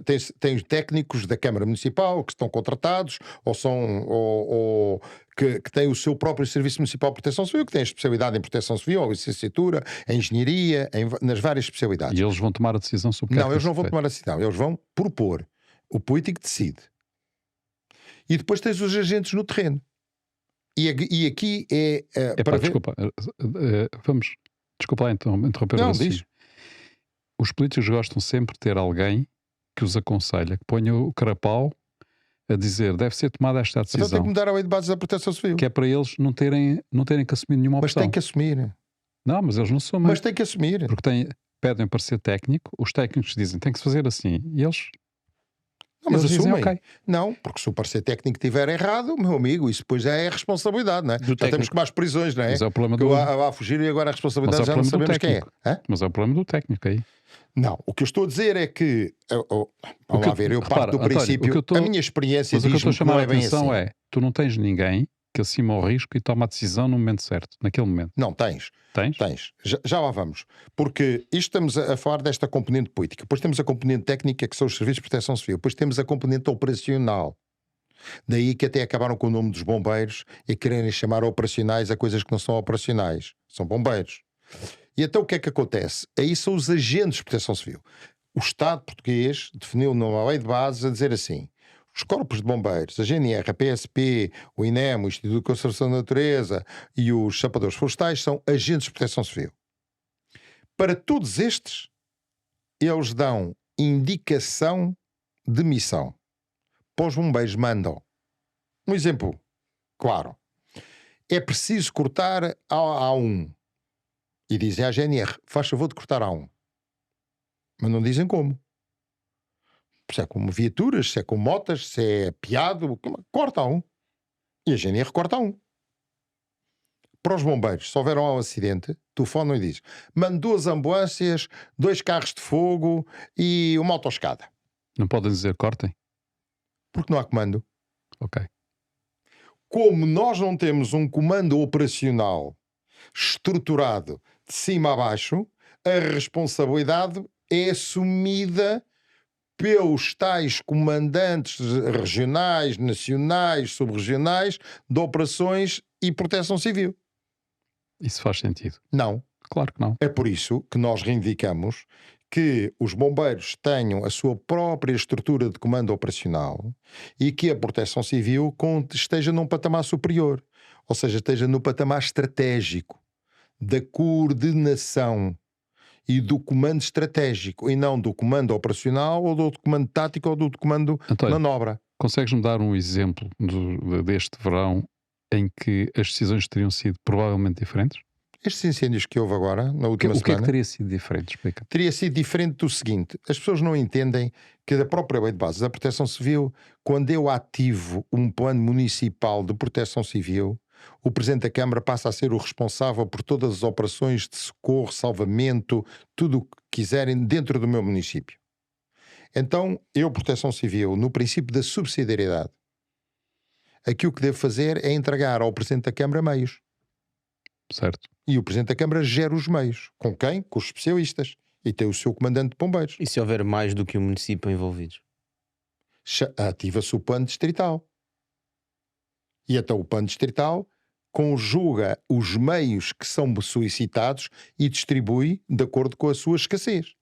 serviços, tem os técnicos da Câmara Municipal que estão contratados ou que têm o seu próprio Serviço Municipal de Proteção Civil, que tem a especialidade em Proteção Civil, a licenciatura, a engenharia, nas várias especialidades. E eles vão tomar a decisão sobre o que é Não, que eles tem não que vão ser tomar a decisão, eles vão propor. O político decide. E depois tens os agentes no terreno. E aqui é feito. para Epá, ver... desculpa. Vamos. Desculpa lá então, interromper o Não, raciocínio. diz. Os políticos gostam sempre de ter alguém que os aconselha, que ponha o carapau a dizer deve ser tomada esta Então tem decisão, que mudar a lei de bases da Proteção Civil. que é para eles não terem que assumir nenhuma Mas opção. tem que assumir. Não, mas eles não assumem. Mas tem que assumir. Porque pedem parecer técnico, os técnicos dizem tem que se fazer assim. E eles, Não, mas eles dizem assumem. ok. Não, porque se o parecer técnico estiver errado, meu amigo, isso depois já é responsabilidade, não é? Já técnico. temos que mais prisões, não é? Mas é o problema Que do, lá a fugir e agora a responsabilidade Mas é o já não problema do sabemos quem é. técnico. Hã? mas é o problema do técnico aí. Não, o que eu estou a dizer é que vamos que lá ver, eu repara, parto do António, princípio, o que eu estou- a minha experiência Mas o que eu estou diz-me a que não chamar a é bem atenção assim. é tu não tens ninguém que acima ao risco e toma a decisão no momento certo, naquele momento. Não, tens. Tens? Tens. Já lá vamos. Porque isto estamos a falar desta componente política. Depois temos a componente técnica, que são os serviços de proteção civil. Depois temos a componente operacional. Daí que até acabaram com o nome dos bombeiros e quererem chamar operacionais a coisas que não são operacionais. São bombeiros. E então o que é que acontece? Aí são os agentes de proteção civil. O Estado português definiu numa lei de base a dizer assim: os corpos de bombeiros, a GNR, a PSP, o INEM, o Instituto de Conservação da Natureza e os sapadores florestais são agentes de proteção civil. Para todos estes, eles dão indicação de missão. Para os bombeiros mandam. Um exemplo, claro. É preciso cortar a A1. E dizem à GNR, faz favor de cortar a A1. Mas não dizem como. Se é com viaturas, se é com motas, se é piado, corta a A1. E a GNR corta a A1. Para os bombeiros, se houver um acidente, telefonam e dizem: mande 2 ambulâncias, 2 carros de fogo e uma autoescada. Não podem dizer cortem? Porque não há comando. Ok. Como nós não temos um comando operacional estruturado de cima a baixo, a responsabilidade é assumida pelos tais comandantes regionais, nacionais, subregionais de operações e proteção civil. Isso faz sentido? Não. Claro que não. É por isso que nós reivindicamos que os bombeiros tenham a sua própria estrutura de comando operacional e que a proteção civil esteja num patamar superior, ou seja, esteja no patamar estratégico da coordenação e do comando estratégico, e não do comando operacional ou do comando tático ou do comando António, manobra. consegues-me dar um exemplo deste verão em que as decisões teriam sido provavelmente diferentes? Estes incêndios que houve agora, na última O que é que semana, teria sido diferente? Explica. teria sido diferente do seguinte: as pessoas não entendem que da própria lei de base da proteção civil, quando eu ativo um plano municipal de proteção civil, o Presidente da Câmara passa a ser o responsável por todas as operações de socorro, salvamento, tudo o que quiserem dentro do meu município. Então, eu, proteção civil, no princípio da subsidiariedade, aquilo que devo fazer é entregar ao Presidente da Câmara meios. Certo. E o Presidente da Câmara gera os meios. Com quem? Com os especialistas. E tem o seu comandante de bombeiros. E se houver mais do que um município envolvidos? Ativa-se o plano distrital. E então o plano distrital conjuga os meios que são solicitados e distribui de acordo com a sua escassez.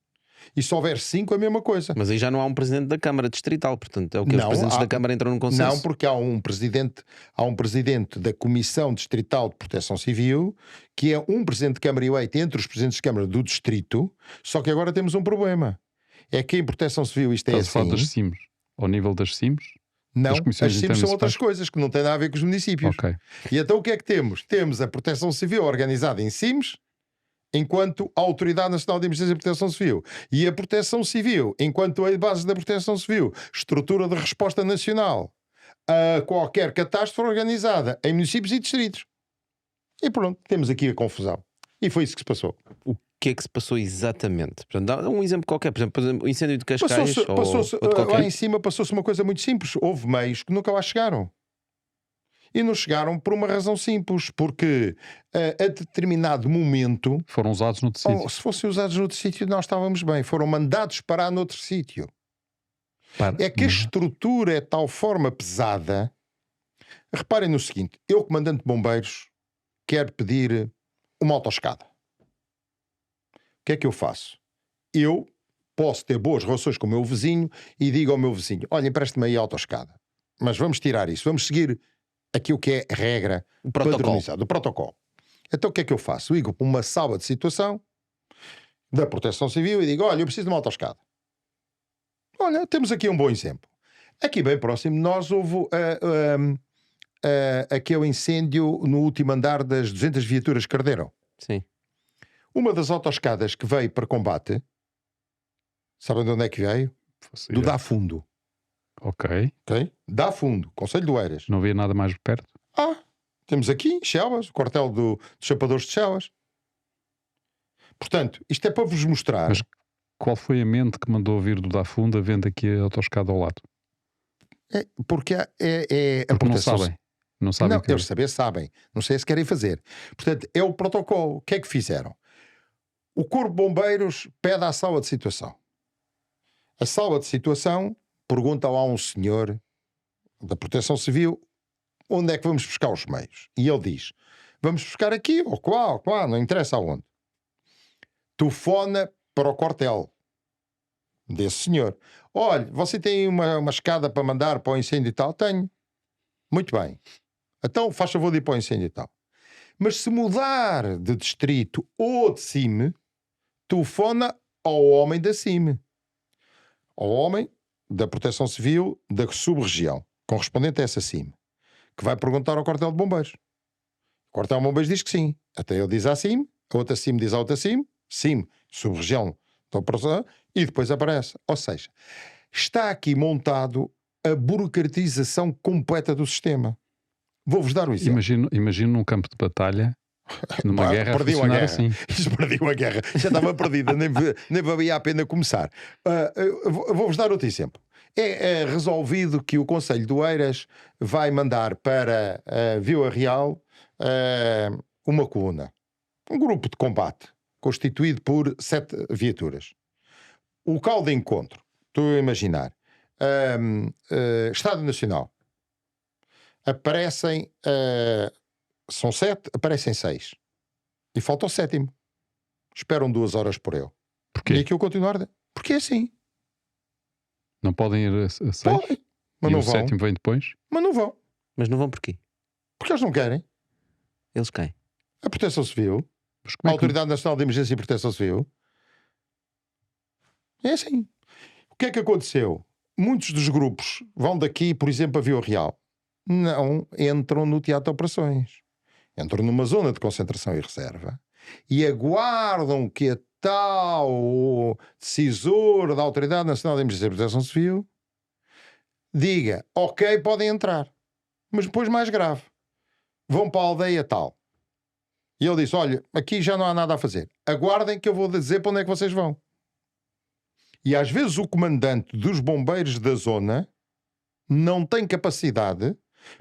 E se houver 5, a mesma coisa. Mas aí já não há um presidente da Câmara distrital, portanto é o que os Não, presidentes há- da Câmara entram num consenso. Não, porque há um presidente da Comissão Distrital de Proteção Civil, que é um presidente de Câmara eleito entre os presidentes de Câmara do distrito, só que agora temos um problema. É que em Proteção Civil isto é Estás a falar das assim. CIMs? Ao nível das CIMs? Não, das comissões as CIMs são outras intermunicipais? coisas que não têm nada a ver com os municípios. Ok. E então o que é que temos? Temos a Proteção Civil organizada em CIMs, enquanto a Autoridade Nacional de Emergência e Proteção Civil. E a Proteção Civil, enquanto a base da Proteção Civil, estrutura de resposta nacional a qualquer catástrofe organizada em municípios e distritos. E pronto, temos aqui a confusão. E foi isso que se passou. O que é que se passou exatamente? Portanto, dá um exemplo qualquer, por exemplo, o incêndio de Cascais Passou-se, ou de lá qualquer... em cima passou-se uma coisa muito simples. Houve meios que nunca lá chegaram. E não chegaram por uma razão simples, porque a determinado momento, Foram usados no sítio. se fossem usados noutro sítio, nós estávamos bem. Foram mandados parar noutro sítio. É que a estrutura é de tal forma pesada. Reparem no seguinte: eu, comandante de bombeiros, quero pedir uma autoescada. O que é que eu faço? Eu posso ter boas relações com o meu vizinho e digo ao meu vizinho: olha, empreste-me aí a autoescada. Mas vamos tirar isso, vamos seguir aquilo que é a regra O protocolo. padronizada, o protocolo. Então o que é que eu faço? Ligo para uma sala de situação da Proteção Civil e digo: olha, eu preciso de uma autoescada. Olha, temos aqui um bom exemplo. Aqui bem próximo de nós houve aquele incêndio no último andar das 200 viaturas que arderam. Sim. Uma das autoescadas que veio para combate, sabem de onde é que veio? Fosse Do ideia. Dá Fundo. Ok. Okay? Dá Fundo, Conselho do Eiras. Não havia nada mais perto? Temos aqui Chelas, o quartel dos Chapadores de Chelas. Portanto, isto é para vos mostrar. Mas qual foi a mente que mandou vir do Dafunda vendo aqui a autoescada ao lado? Porque a Porque não proteção sabem. Não sabem Não, o que eles saber sabem. Não sei se querem fazer. Portanto, é o protocolo. O que é que fizeram? O Corpo de Bombeiros pede à sala de situação. A sala de situação pergunta lá a um senhor da Proteção Civil onde é que vamos buscar os meios. E ele diz, vamos buscar aqui, ou qual, não interessa aonde. Telefona para o quartel desse senhor. Olha, você tem uma escada para mandar para o incêndio e tal? Tenho. Muito bem. Então faz favor de ir para o incêndio e tal. Mas se mudar de distrito ou de CIM, telefona ao homem da CIM. Ao homem da Proteção Civil da sub-região, correspondente a essa CIM, que vai perguntar ao quartel de bombeiros. O quartel de bombeiros diz que sim. Até ele diz à CIM, a outra CIM diz à outra CIM, sub-região da operação, e depois aparece. Ou seja, está aqui montado a burocratização completa do sistema. Vou-vos dar um exemplo. Imagino num campo de batalha, numa guerra, a perdiam a funcionar guerra. assim. Perdiam a guerra. Já estava perdida, nem valia a pena começar. Vou-vos dar outro exemplo. É resolvido que o Conselho de Oeiras vai mandar para Vila Real uma coluna. Um grupo de combate, constituído por 7 viaturas. O local de encontro, estou a imaginar, Estado Nacional. Aparecem, são 7, aparecem 6. E falta o 7º. Esperam 2 horas por ele. Porquê? E aquilo continua a arder. Porque é assim. Não podem ir a 6? Podem, mas E não o vão. 7º vem depois? Mas não vão. Mas não vão porquê? Porque eles não querem. Eles quem? A Proteção Civil, Mas a como é que... Autoridade Nacional de Emergência e Proteção Civil. É assim. O que é que aconteceu? Muitos dos grupos vão daqui, por exemplo, a Vila Real. Não entram no teatro de operações. Entram numa zona de concentração e reserva e aguardam que a tal decisor da Autoridade Nacional de Emergência e Proteção Civil diga, ok, podem entrar. Mas depois mais grave. Vão para a aldeia tal. E ele disse, olha, aqui já não há nada a fazer. Aguardem que eu vou dizer para onde é que vocês vão. E às vezes o comandante dos bombeiros da zona não tem capacidade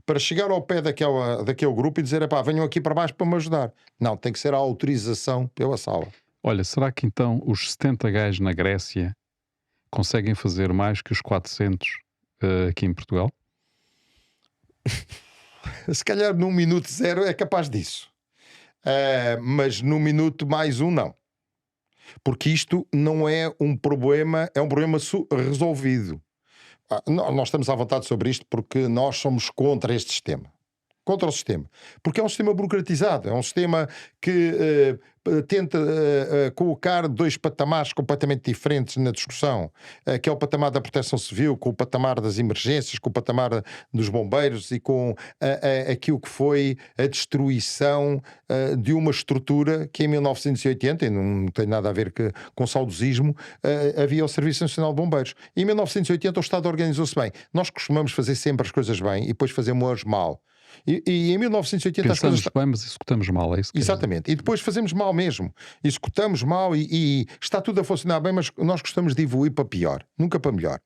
para chegar ao pé daquele grupo e dizer, epá, venham aqui para baixo para me ajudar. Não, tem que ser a autorização pela sala. Olha, será que então os 70 gajos na Grécia conseguem fazer mais que os 400 aqui em Portugal? Se calhar num minuto 0 é capaz disso. Mas no minuto mais 1 não. Porque isto não é um problema, é um problema resolvido. Nós estamos à vontade sobre isto porque nós somos contra este sistema. Contra o sistema. Porque é um sistema burocratizado. É um sistema que tenta colocar 2 patamares completamente diferentes na discussão. Que é o patamar da Proteção Civil, com o patamar das emergências, com o patamar dos bombeiros e com aquilo que foi a destruição de uma estrutura que em 1980, e não tem nada a ver com saudosismo, havia o Serviço Nacional de Bombeiros. Em 1980 o Estado organizou-se bem. Nós costumamos fazer sempre as coisas bem e depois fazemos mal. E em 1980 Pensamos as coisas... bem, mas executamos mal, é isso? Exatamente. E depois fazemos mal mesmo. Executamos mal e está tudo a funcionar bem, mas nós gostamos de evoluir para pior, nunca para melhor.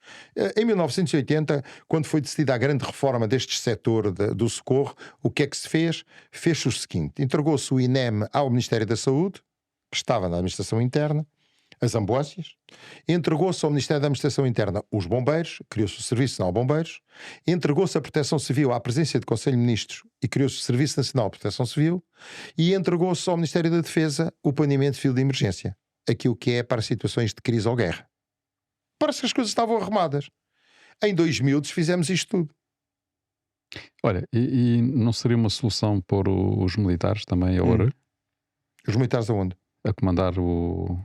Em 1980, quando foi decidida a grande reforma deste setor do socorro, o que é que se fez? Fez-se o seguinte, entregou-se o INEM ao Ministério da Saúde, que estava na Administração Interna, as ambulâncias, entregou-se ao Ministério da Administração Interna os bombeiros, criou-se o Serviço Nacional de Bombeiros, entregou-se a Proteção Civil à presença do Conselho de Ministros e criou-se o Serviço Nacional de Proteção Civil e entregou-se ao Ministério da Defesa o planeamento civil de emergência, aquilo que é para situações de crise ou guerra. Parece que as coisas estavam arrumadas. Em 2000 desfizemos isto tudo. Olha, e não seria uma solução pôr os militares também a hora Os militares aonde? a comandar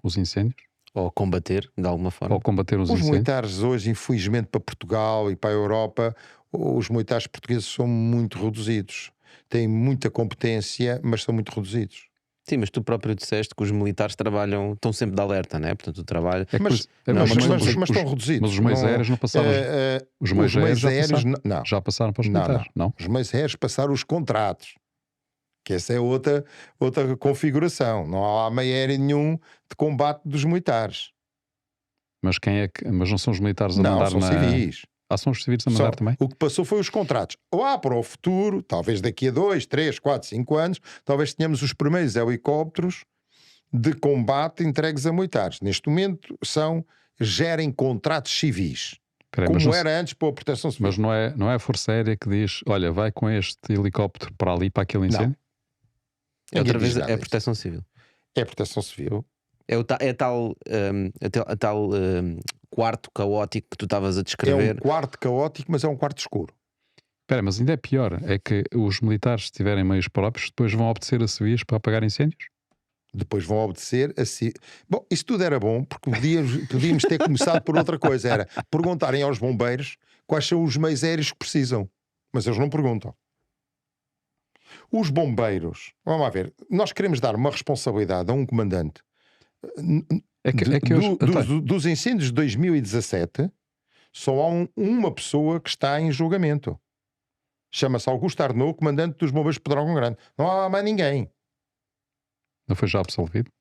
os incêndios? Ou combater, de alguma forma. Ou combater os Os incêndios? militares hoje, infelizmente, para Portugal e para a Europa, os militares portugueses são muito reduzidos. Têm muita competência, mas são muito reduzidos. Sim, mas tu próprio disseste que os militares estão sempre de alerta, não é? Portanto, o trabalho... É que Mas estão reduzidos. Mas os meios aéreos não passaram. Os meios aéreos não. já passaram para os militares, não? Os meios aéreos passaram os contratos. Que essa é outra configuração. Não há meio aéreo nenhum de combate dos militares. Mas mas não são os militares a Não, mandar são civis. Há sons civis a Só. mandar também? O que passou foi os contratos. Lá para o futuro, talvez daqui a 2, 3, 4, 5 anos, talvez tenhamos os primeiros helicópteros de combate entregues a militares. Neste momento gerem contratos civis. Peraí, Como mas era antes para a proteção civil. Mas não é a Força Aérea que diz: olha, vai com este helicóptero para ali, para aquele incêndio? Outra vez diz nada é a disso. proteção civil. É a proteção civil. É a tal quarto caótico que tu estavas a É descrever. um quarto caótico, mas é um quarto escuro. Espera, mas ainda é pior. É que os militares, se tiverem meios próprios, depois vão obedecer a civis para apagar incêndios? Depois vão obedecer a si. Bom, isso tudo era bom, porque podíamos ter começado por outra coisa. Era perguntarem aos bombeiros quais são os meios aéreos que precisam. Mas eles não perguntam. Os bombeiros, vamos lá ver, nós queremos dar uma responsabilidade a um comandante. Dos incêndios de 2017, só há uma pessoa que está em julgamento. Chama-se Augusto Arnaud, comandante dos bombeiros de Pedrógão Grande. Não há mais ninguém. Não foi já absolvido?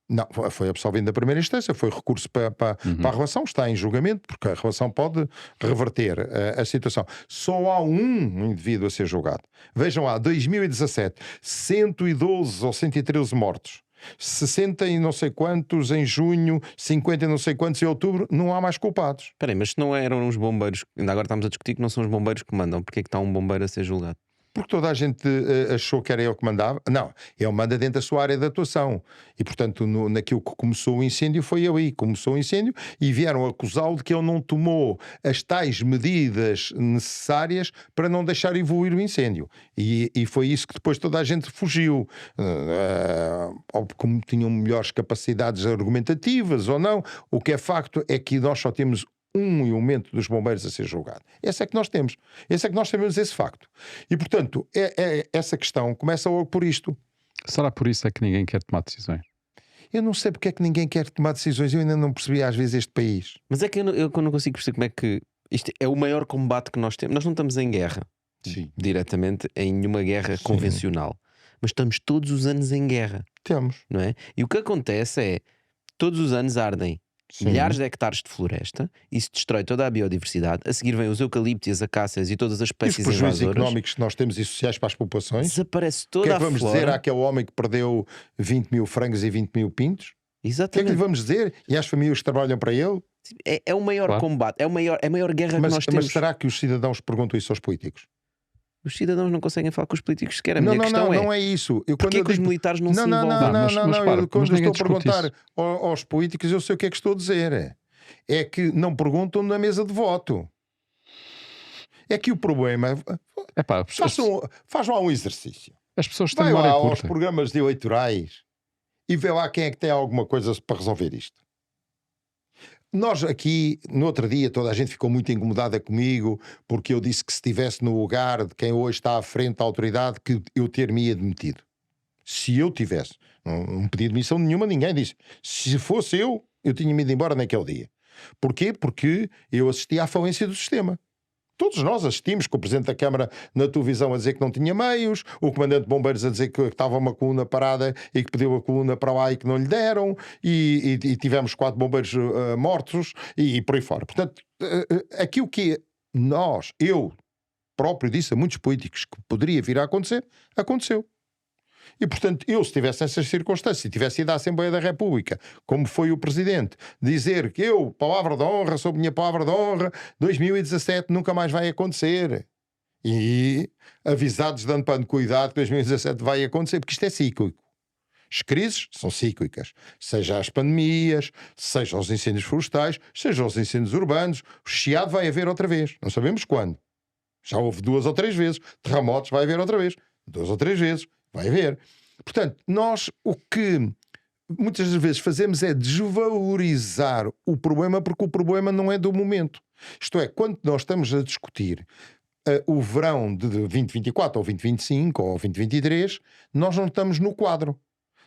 Não, foi absolvido na primeira instância, foi recurso para a relação, está em julgamento, porque a relação pode reverter a situação. Só há um indivíduo a ser julgado. Vejam lá, 2017, 112 ou 113 mortos. 60 e não sei quantos em junho, 50 e não sei quantos em outubro, não há mais culpados. Espera aí, mas se não eram os bombeiros, ainda agora estamos a discutir que não são os bombeiros que mandam, porque é que está um bombeiro a ser julgado? Porque toda a gente achou que era ele que mandava. Não, ele manda dentro da sua área de atuação. E, portanto, naquilo que começou o incêndio, foi ele aí. Começou o incêndio e vieram acusá-lo de que ele não tomou as tais medidas necessárias para não deixar evoluir o incêndio. E foi isso que depois toda a gente fugiu. Ou como tinham melhores capacidades argumentativas ou não. O que é facto é que nós só temos um elemento dos bombeiros a ser julgado. Esse é que nós temos. Esse é que nós sabemos esse facto. E, portanto, essa questão começa logo por isto. Será por isso é que ninguém quer tomar decisões? Eu não sei porque é que ninguém quer tomar decisões. Eu ainda não percebi às vezes este país. Mas é que eu não consigo perceber como é que isto é o maior combate que nós temos. Nós não estamos em guerra, diretamente, em nenhuma guerra convencional. Mas estamos todos os anos em guerra. Temos. Não é? E o que acontece é, todos os anos ardem milhares de hectares de floresta, isso destrói toda a biodiversidade. A seguir vem os eucaliptos, as acácias e todas as E os espécies prejuízos invasoras. económicos que nós temos e sociais para as populações. Desaparece O que toda é que a vamos flora. dizer àquele homem que perdeu 20 mil frangos e 20 mil pintos? O que é que Exatamente. lhe vamos dizer? E às famílias que trabalham para ele? É o maior combate, é a maior guerra que nós temos. Mas será que os cidadãos perguntam isso aos políticos? Os cidadãos não conseguem falar com os políticos sequer. A minha questão não é isso. Porquê que os militares não se envolvem? Quando eu estou a perguntar aos políticos, eu sei o que é que estou a dizer. É que não perguntam na mesa de voto. É que o problema... Faz lá um exercício. As pessoas têm Vai lá memória aos curta. programas eleitorais e vê lá quem é que tem alguma coisa para resolver isto. Nós aqui, no outro dia, toda a gente ficou muito incomodada comigo porque eu disse que se estivesse no lugar de quem hoje está à frente da autoridade que eu ter-me-ia demitido. Se eu tivesse, não pedi demissão nenhuma, ninguém disse. Se fosse eu tinha-me ido embora naquele dia. Porquê? Porque eu assisti à falência do sistema. Todos nós assistimos com o Presidente da Câmara na televisão a dizer que não tinha meios, o Comandante de Bombeiros a dizer que estava uma coluna parada e que pediu a coluna para lá e que não lhe deram, e tivemos 4 bombeiros mortos e por aí fora. Portanto, aquilo que eu próprio disse a muitos políticos que poderia vir a acontecer, aconteceu. E, portanto, eu, se estivesse nessas circunstâncias, se tivesse ido à Assembleia da República, como foi o Presidente, dizer que eu, palavra de honra, sob minha palavra de honra, 2017 nunca mais vai acontecer. E avisados de ano cuidado que 2017 vai acontecer, porque isto é cíclico. As crises são cíclicas. Seja as pandemias, seja os incêndios florestais, seja os incêndios urbanos, o chiado vai haver outra vez. Não sabemos quando. Já houve 2 ou 3 vezes. Terremotos vai haver outra vez. 2 ou 3 vezes. Vai haver. Portanto, nós o que muitas das vezes fazemos é desvalorizar o problema porque o problema não é do momento. Isto é, quando nós estamos a discutir o verão de 2024 ou 2025 ou 2023, nós não estamos no quadro.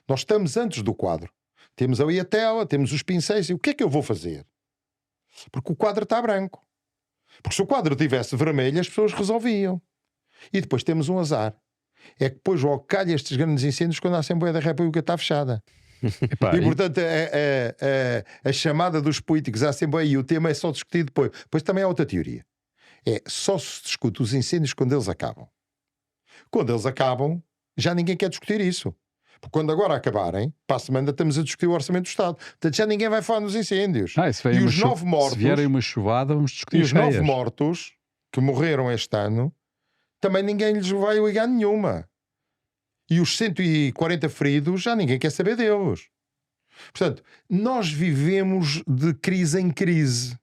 Nós estamos antes do quadro. Temos ali a tela, temos os pincéis e o que é que eu vou fazer? Porque o quadro está branco. Porque se o quadro tivesse vermelho, as pessoas resolviam. E depois temos um azar. É que depois logo calha estes grandes incêndios quando a Assembleia da República está fechada. E portanto a chamada dos políticos à Assembleia e o tema é só discutido depois. Depois também há outra teoria. só se discute os incêndios quando eles acabam. Quando eles acabam, já ninguém quer discutir isso. Porque quando agora acabarem, para a semana estamos a discutir o Orçamento do Estado. Portanto, já ninguém vai falar nos incêndios. E os 9 mortos... Se vierem uma chuvada, vamos discutir. E os 9 mortos que morreram este ano, também ninguém lhes vai ligar nenhuma. E os 140 feridos, já ninguém quer saber deles. Portanto, nós vivemos de crise em crise.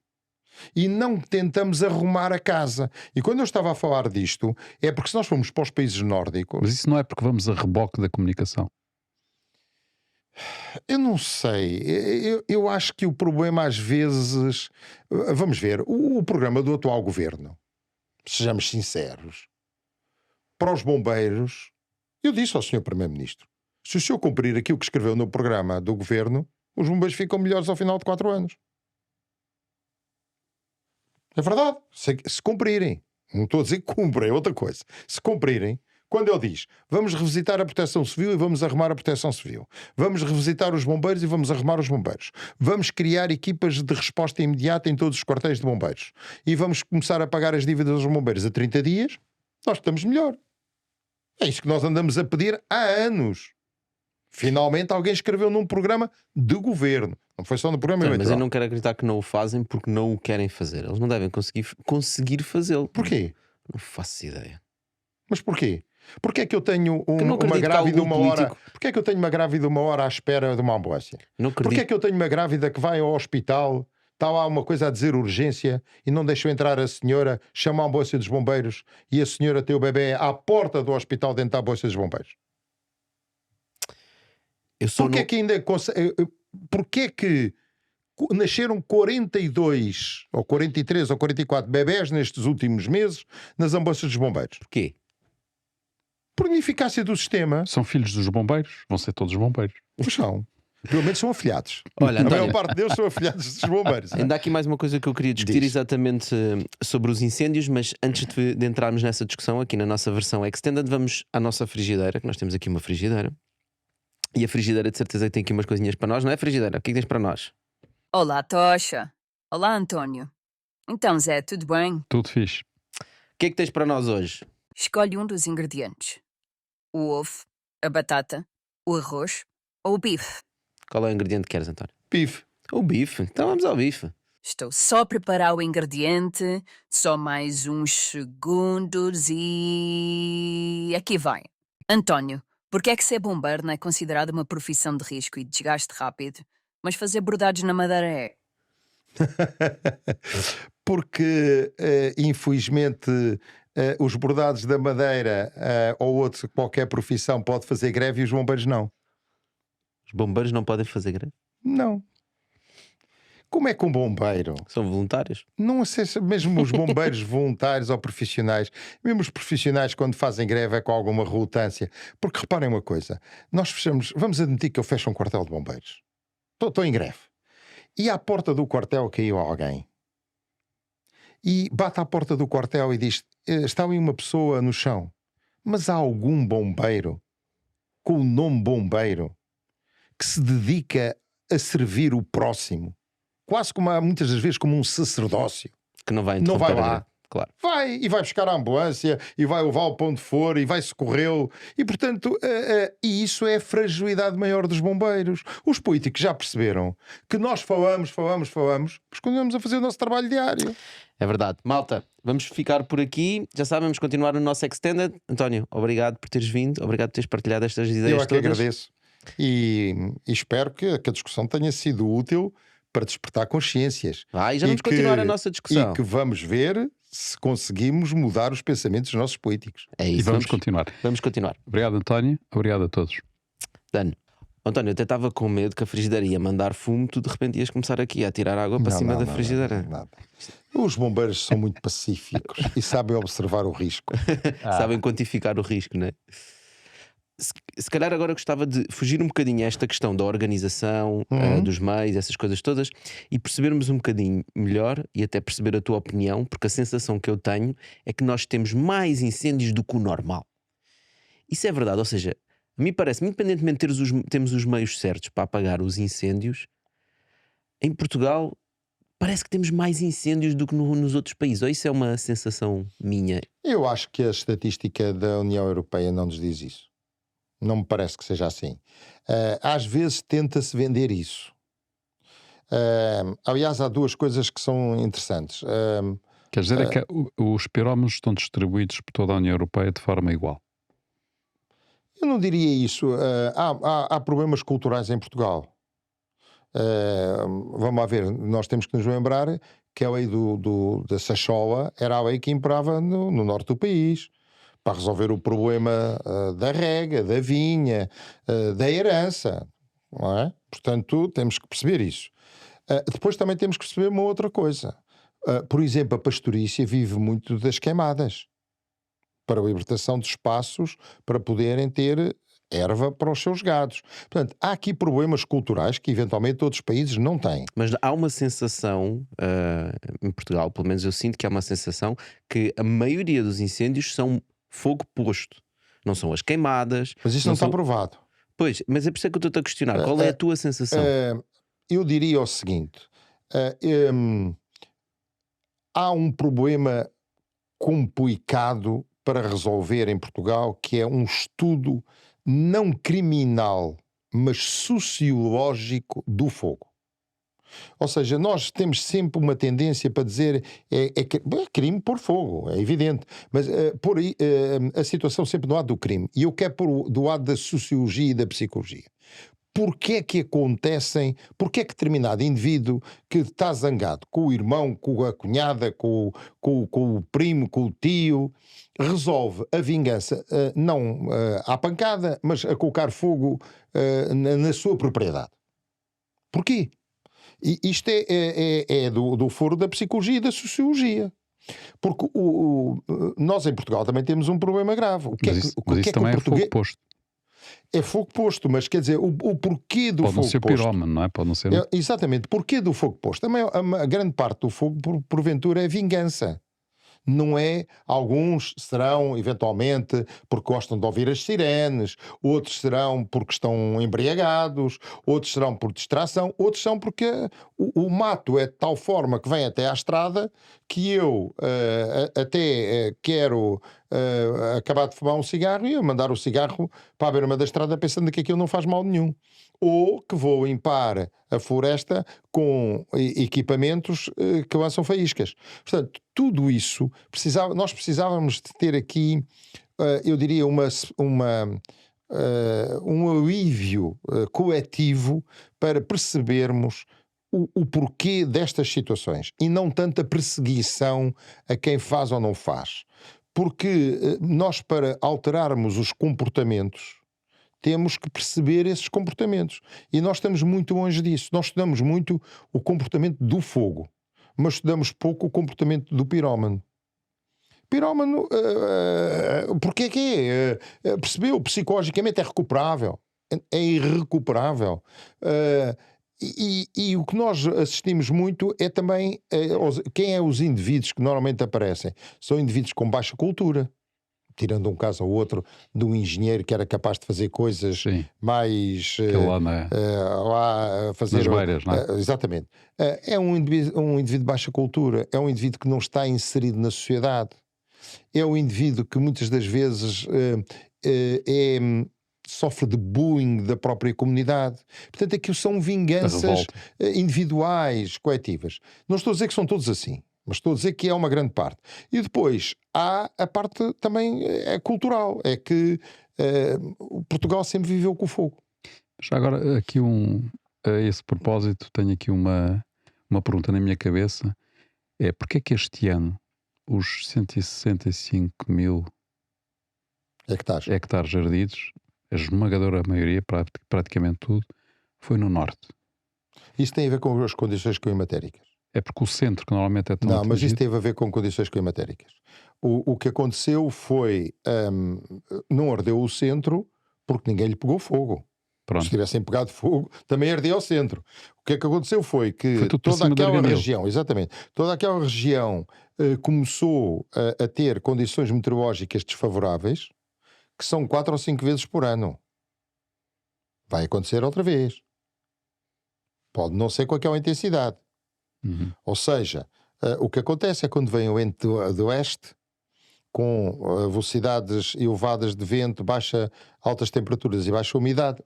E não tentamos arrumar a casa. E quando eu estava a falar disto, é porque se nós formos para os países nórdicos... Mas isso não é porque vamos a reboque da comunicação? Eu não sei. Eu acho que o problema às vezes... Vamos ver, o programa do atual governo, sejamos sinceros, para os bombeiros, eu disse ao Sr. Primeiro-Ministro, se o senhor cumprir aquilo que escreveu no programa do governo, os bombeiros ficam melhores ao final de 4 anos. É verdade. Se cumprirem. Não estou a dizer que cumprem, é outra coisa. Se cumprirem, quando ele diz vamos revisitar a proteção civil e vamos arrumar a proteção civil, vamos revisitar os bombeiros e vamos arrumar os bombeiros, vamos criar equipas de resposta imediata em todos os quartéis de bombeiros e vamos começar a pagar as dívidas aos bombeiros a 30 dias, nós estamos melhor. É isso que nós andamos a pedir há anos. Finalmente alguém escreveu num programa de governo. Não foi só no programa eleitoral. Mas eu não quero acreditar que não o fazem porque não o querem fazer. Eles não devem conseguir fazê-lo. Porquê? Não faço ideia. Mas porquê? Porquê é que eu tenho uma acredito que grávida algum uma hora? político- Porquê é que eu tenho uma grávida uma hora à espera de uma ambulância? Não Porquê é acredito. que eu tenho uma grávida que vai ao hospital, está lá uma coisa a dizer urgência e não deixou entrar a senhora, chama a ambulância dos bombeiros e a senhora tem o bebê à porta do hospital dentro da ambulância dos bombeiros? Eu só Porquê não... é que ainda... Porquê é que nasceram 42 ou 43 ou 44 bebés nestes últimos meses nas ambulâncias dos bombeiros? Porquê? Por ineficácia do sistema. São filhos dos bombeiros? Vão ser todos bombeiros. Pois são. Pelo menos são afilhados. Olha, A António, maior parte deles são afilhados dos bombeiros. ainda há aqui mais uma coisa que eu queria discutir Diz. exatamente sobre os incêndios, mas antes de entrarmos nessa discussão, aqui na nossa versão Extended, vamos à nossa frigideira, que nós temos aqui uma frigideira. E a frigideira de certeza que tem aqui umas coisinhas para nós, não é, frigideira? O que é que tens para nós? Olá, Tocha. Olá, António. Então, Zé, tudo bem? Tudo fixe. O que é que tens para nós hoje? Escolhe um dos ingredientes: o ovo, a batata, o arroz ou o bife. Qual é o ingrediente que queres, António? Bife. O bife. Então vamos ao bife. Estou só a preparar o ingrediente, só mais uns segundos e. Aqui vai. António, porque é que ser bombeiro não é considerado uma profissão de risco e desgaste rápido, mas fazer bordados na madeira é? Porque, infelizmente, os bordados da madeira ou outro, qualquer profissão pode fazer greve e os bombeiros não. Os bombeiros não podem fazer greve? Não. Como é que um bombeiro, São voluntários. não acessa mesmo os bombeiros voluntários ou profissionais, mesmo os profissionais quando fazem greve é com alguma relutância, porque reparem uma coisa, nós fechamos, vamos admitir que eu fecho um quartel de bombeiros, estou em greve, e à porta do quartel caiu alguém, e bate à porta do quartel e diz, está ali uma pessoa no chão, mas há algum bombeiro com o nome bombeiro que se dedica a servir o próximo, quase como muitas das vezes como um sacerdócio. Que não vai Não vai interromper a lá. greve. Claro. Vai e vai buscar a ambulância e vai levá-lo para onde for e vai socorrê-lo. E portanto, e isso é a fragilidade maior dos bombeiros. Os políticos já perceberam que nós falamos, mas continuamos a fazer o nosso trabalho diário. É verdade. Malta, vamos ficar por aqui. Já sabem, vamos continuar o nosso Extended. António, obrigado por teres vindo. Obrigado por teres partilhado estas ideias Eu é que todas. agradeço. E espero que a discussão tenha sido útil para despertar consciências. Vai, já vamos continuar a nossa discussão. E que vamos ver se conseguimos mudar os pensamentos dos nossos políticos. É isso, E vamos continuar. Vamos continuar. Obrigado, António. Obrigado a todos. Dano. António, eu até estava com medo que a frigideira ia mandar fumo, tu de repente ias começar aqui a tirar água para cima da frigideira. Nada. Os bombeiros são muito pacíficos e sabem observar o risco. Sabem quantificar o risco, não é? Se calhar agora gostava de fugir um bocadinho a esta questão da organização, dos meios, essas coisas todas, e percebermos um bocadinho melhor e até perceber a tua opinião, porque a sensação que eu tenho é que nós temos mais incêndios do que o normal. Isso é verdade, ou seja, a mim parece, independentemente de termos os meios certos para apagar os incêndios, em Portugal parece que temos mais incêndios do que nos outros países. Ou isso é uma sensação minha? Eu acho que a estatística da União Europeia não nos diz isso. Não me parece que seja assim. Às vezes tenta-se vender isso. Aliás, há duas coisas que são interessantes. Quer dizer, é que os pirómanos estão distribuídos por toda a União Europeia de forma igual. Eu não diria isso. Há problemas culturais em Portugal. Vamos lá ver, nós temos que nos lembrar que a lei da Sachola era a lei que imperava no norte do país, para resolver o problema da rega, da vinha, da herança, não é? Portanto, temos que perceber isso. Depois também temos que perceber uma outra coisa. Por exemplo, a pastorícia vive muito das queimadas, para a libertação de espaços para poderem ter erva para os seus gados. Portanto, há aqui problemas culturais que eventualmente outros países não têm. Mas há uma sensação, em Portugal, pelo menos eu sinto que há uma sensação que a maioria dos incêndios são fogo posto. Não são as queimadas. Mas isso não está provado. Pois, mas é por isso que eu estou-te a questionar. Qual é a tua sensação? Eu diria o seguinte: há um problema complicado para resolver em Portugal, que é um estudo não criminal, mas sociológico do fogo. Ou seja, nós temos sempre uma tendência para dizer é crime pôr fogo, é evidente, mas por aí a situação sempre do lado do crime. E eu quero pôr do lado da sociologia e da psicologia. Porquê é que acontecem, porquê é que determinado indivíduo que está zangado com o irmão, com a cunhada, com o primo, com o tio, resolve a vingança não à pancada, mas a colocar fogo na sua propriedade? Porquê? E isto é do foro da psicologia e da sociologia. Porque nós em Portugal também temos um problema grave. Mas isso também é fogo posto. É fogo posto, mas quer dizer, o porquê do fogo posto... Pode não ser pirómano, não é? Pode não ser... Exatamente. Porquê do fogo posto? A grande parte do fogo, porventura, é vingança. Não é? Alguns serão, eventualmente, porque gostam de ouvir as sirenes, outros serão porque estão embriagados, outros serão por distração, outros são porque o mato é de tal forma que vem até à estrada que eu até quero acabar de fumar um cigarro e mandar o cigarro para a beira da estrada pensando que aquilo não faz mal nenhum. Ou que vou limpar a floresta com equipamentos que lançam faíscas. Portanto, tudo isso, nós precisávamos de ter aqui, eu diria, um alívio coletivo para percebermos o porquê destas situações e não tanta perseguição a quem faz ou não faz. Porque nós, para alterarmos os comportamentos, temos que perceber esses comportamentos. E nós estamos muito longe disso. Nós estudamos muito o comportamento do fogo, mas estudamos pouco o comportamento do pirómano. Pirómano, porque é que é? Percebeu? Psicologicamente é recuperável. É irrecuperável. E o que nós assistimos muito é também quem é os indivíduos que normalmente aparecem. São indivíduos com baixa cultura. Tirando um caso ou outro de um engenheiro que era capaz de fazer coisas mais lá fazer nas beiras, não é? Exatamente. É um indivíduo de baixa cultura, é um indivíduo que não está inserido na sociedade, é um indivíduo que muitas das vezes sofre de bullying da própria comunidade. Portanto, aquilo são vinganças individuais, coletivas. Não estou a dizer que são todos assim, mas estou a dizer que é uma grande parte. E depois há a parte também cultural, é que Portugal sempre viveu com o fogo. Já agora, aqui a esse propósito, tenho aqui uma pergunta na minha cabeça, é porque é que este ano os 165 mil hectares ardidos, a esmagadora maioria, praticamente tudo, foi no norte? Isso tem a ver com as condições climatéricas. É porque o centro, que normalmente é tão Não, atingido... mas isso teve a ver com condições climatéricas. O que aconteceu foi, não ardeu o centro porque ninguém lhe pegou fogo. Pronto. Se tivessem pegado fogo, também ardia o centro. O que é que aconteceu foi que toda aquela região, exatamente, toda aquela região começou a ter condições meteorológicas desfavoráveis, que são 4 ou 5 vezes por ano. Vai acontecer outra vez. Pode não ser com aquela intensidade, Ou seja, o que acontece é quando vem o vento do oeste, com velocidades elevadas de vento, altas temperaturas e baixa umidade,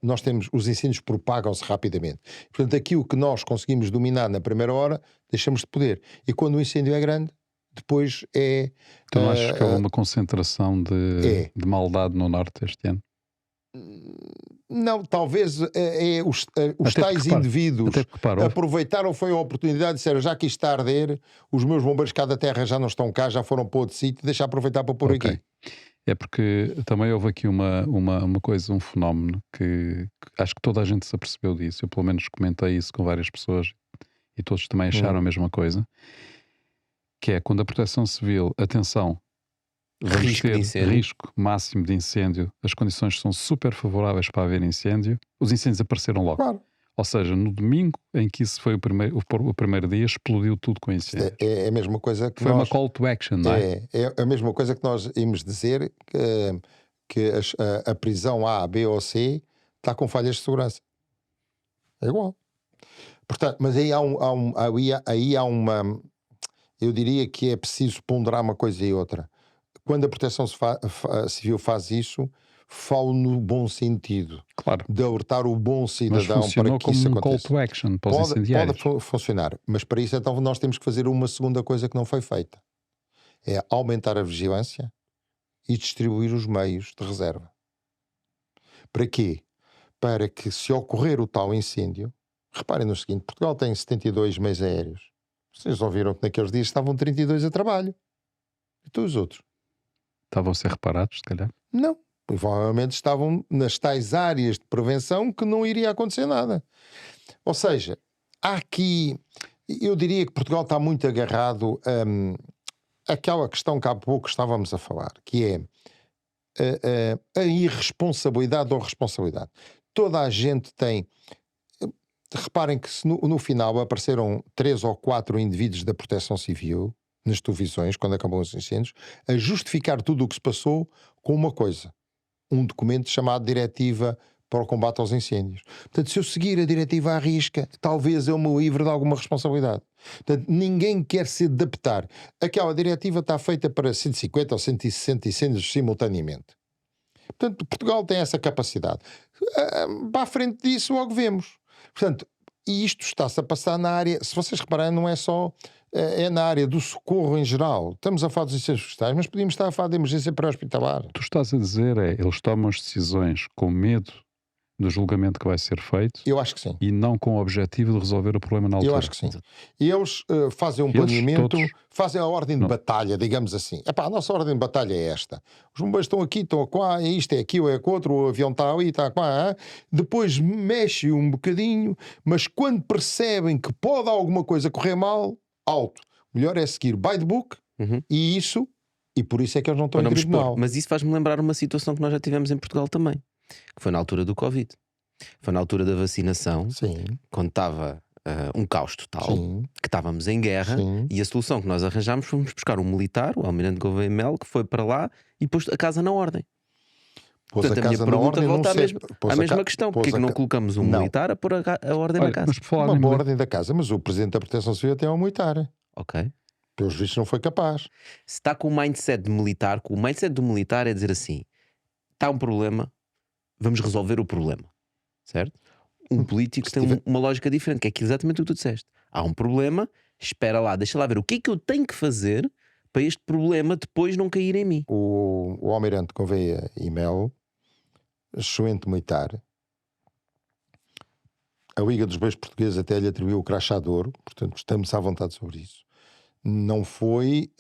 os incêndios propagam-se rapidamente. Portanto, aquilo que nós conseguimos dominar na primeira hora, deixamos de poder. E quando o incêndio é grande, depois é... Tu não achas que houve uma concentração de maldade no norte este ano? Não, talvez os Até tais porque, indivíduos até porque, houve- aproveitaram foi a oportunidade e disseram, já que isto está a arder, os meus bombeiros cá da terra já não estão cá, já foram para outro sítio, deixa aproveitar para pôr Ok. aqui. É porque também houve aqui uma coisa, um fenómeno que acho que toda a gente se apercebeu disso. Eu pelo menos comentei isso com várias pessoas e todos também acharam a mesma coisa, que é quando a Proteção Civil, atenção, vamos Risco de ter incêndio. risco máximo de incêndio, as condições são super favoráveis para haver incêndio, os incêndios apareceram logo. Claro. Ou seja, no domingo em que isso foi o primeiro dia, explodiu tudo com incêndio. É a mesma coisa que Foi uma nós... call to action, não é? É a mesma coisa que nós íamos dizer que a prisão A, B ou C está com falhas de segurança. É igual. Portanto, mas aí há uma... Eu diria que é preciso ponderar uma coisa e outra. Quando a Proteção Civil faz isso, fala no bom sentido. Claro. De alertar o bom Mas cidadão funcionou para que isso como um call aconteça. to action para os incendiários. Pode funcionar, mas para isso então nós temos que fazer uma segunda coisa que não foi feita. É aumentar a vigilância e distribuir os meios de reserva. Para quê? Para que se ocorrer o tal incêndio, reparem no seguinte, Portugal tem 72 meios aéreos. Vocês ouviram que naqueles dias estavam 32 a trabalho. E todos os outros? Estavam a ser reparados, se calhar. Não. Provavelmente estavam nas tais áreas de prevenção que não iria acontecer nada. Ou seja, há aqui... Eu diria que Portugal está muito agarrado àquela questão que há pouco estávamos a falar, que é a irresponsabilidade ou responsabilidade. Toda a gente tem... Reparem que se no final apareceram 3 ou 4 indivíduos da Proteção Civil nas televisões, quando acabam os incêndios, a justificar tudo o que se passou com uma coisa. Um documento chamado Diretiva para o Combate aos Incêndios. Portanto, se eu seguir a diretiva à risca, talvez eu me livre de alguma responsabilidade. Portanto, ninguém quer se adaptar. Aquela diretiva está feita para 150 ou 160 incêndios simultaneamente. Portanto, Portugal tem essa capacidade. Para a frente disso, logo vemos. Portanto, e isto está-se a passar na área, se vocês repararem, não é só... É na área do socorro em geral. Estamos a falar dos incêndios florestais, mas podíamos estar a falar de emergência pré-hospitalar. Tu estás a dizer eles tomam as decisões com medo do julgamento que vai ser feito Eu acho que sim. e não com o objetivo de resolver o problema na altura. Eu acho que sim. E eles fazem um Eles, planeamento, todos? fazem a ordem de batalha, digamos assim. Epá, a nossa ordem de batalha é esta. Os bombeiros estão aqui, estão acolá, é isto, é aquilo, é aquilo, o avião está ali, está acolá. Depois mexe um bocadinho, mas quando percebem que pode alguma coisa correr mal, alto. Melhor é seguir by the book e por isso é que eles não estão em tribunal. Mas isso faz-me lembrar uma situação que nós já tivemos em Portugal também, que foi na altura do Covid. Foi na altura da vacinação, Sim, quando estava um caos total, sim, que estávamos em guerra, sim. e a solução que nós arranjámos foi buscar um militar, o Almirante Gouveia Melo, que foi para lá e pôs a casa na ordem. Pôs Portanto, a minha casa na pergunta ordem, volta não à mesma questão. Porque é que não colocamos um militar a pôr a ordem Olha, na casa? mas por falar uma em boa ordem da casa, mas o Presidente da Proteção Civil tem um militar. Ok. Pelos vistos não foi capaz. Se está com o mindset de militar, o mindset do militar é dizer assim: está um problema, vamos resolver o problema, certo? Um político tem uma lógica diferente, que é exatamente o que tu disseste. Há um problema, espera lá, deixa lá ver o que é que eu tenho que fazer para este problema depois não cair em mim. O Almirante Gouveia e Melo, excelente militar. A Liga dos Bombeiros Portugueses até lhe atribuiu o crachá de ouro, portanto estamos à vontade sobre isso. Não foi,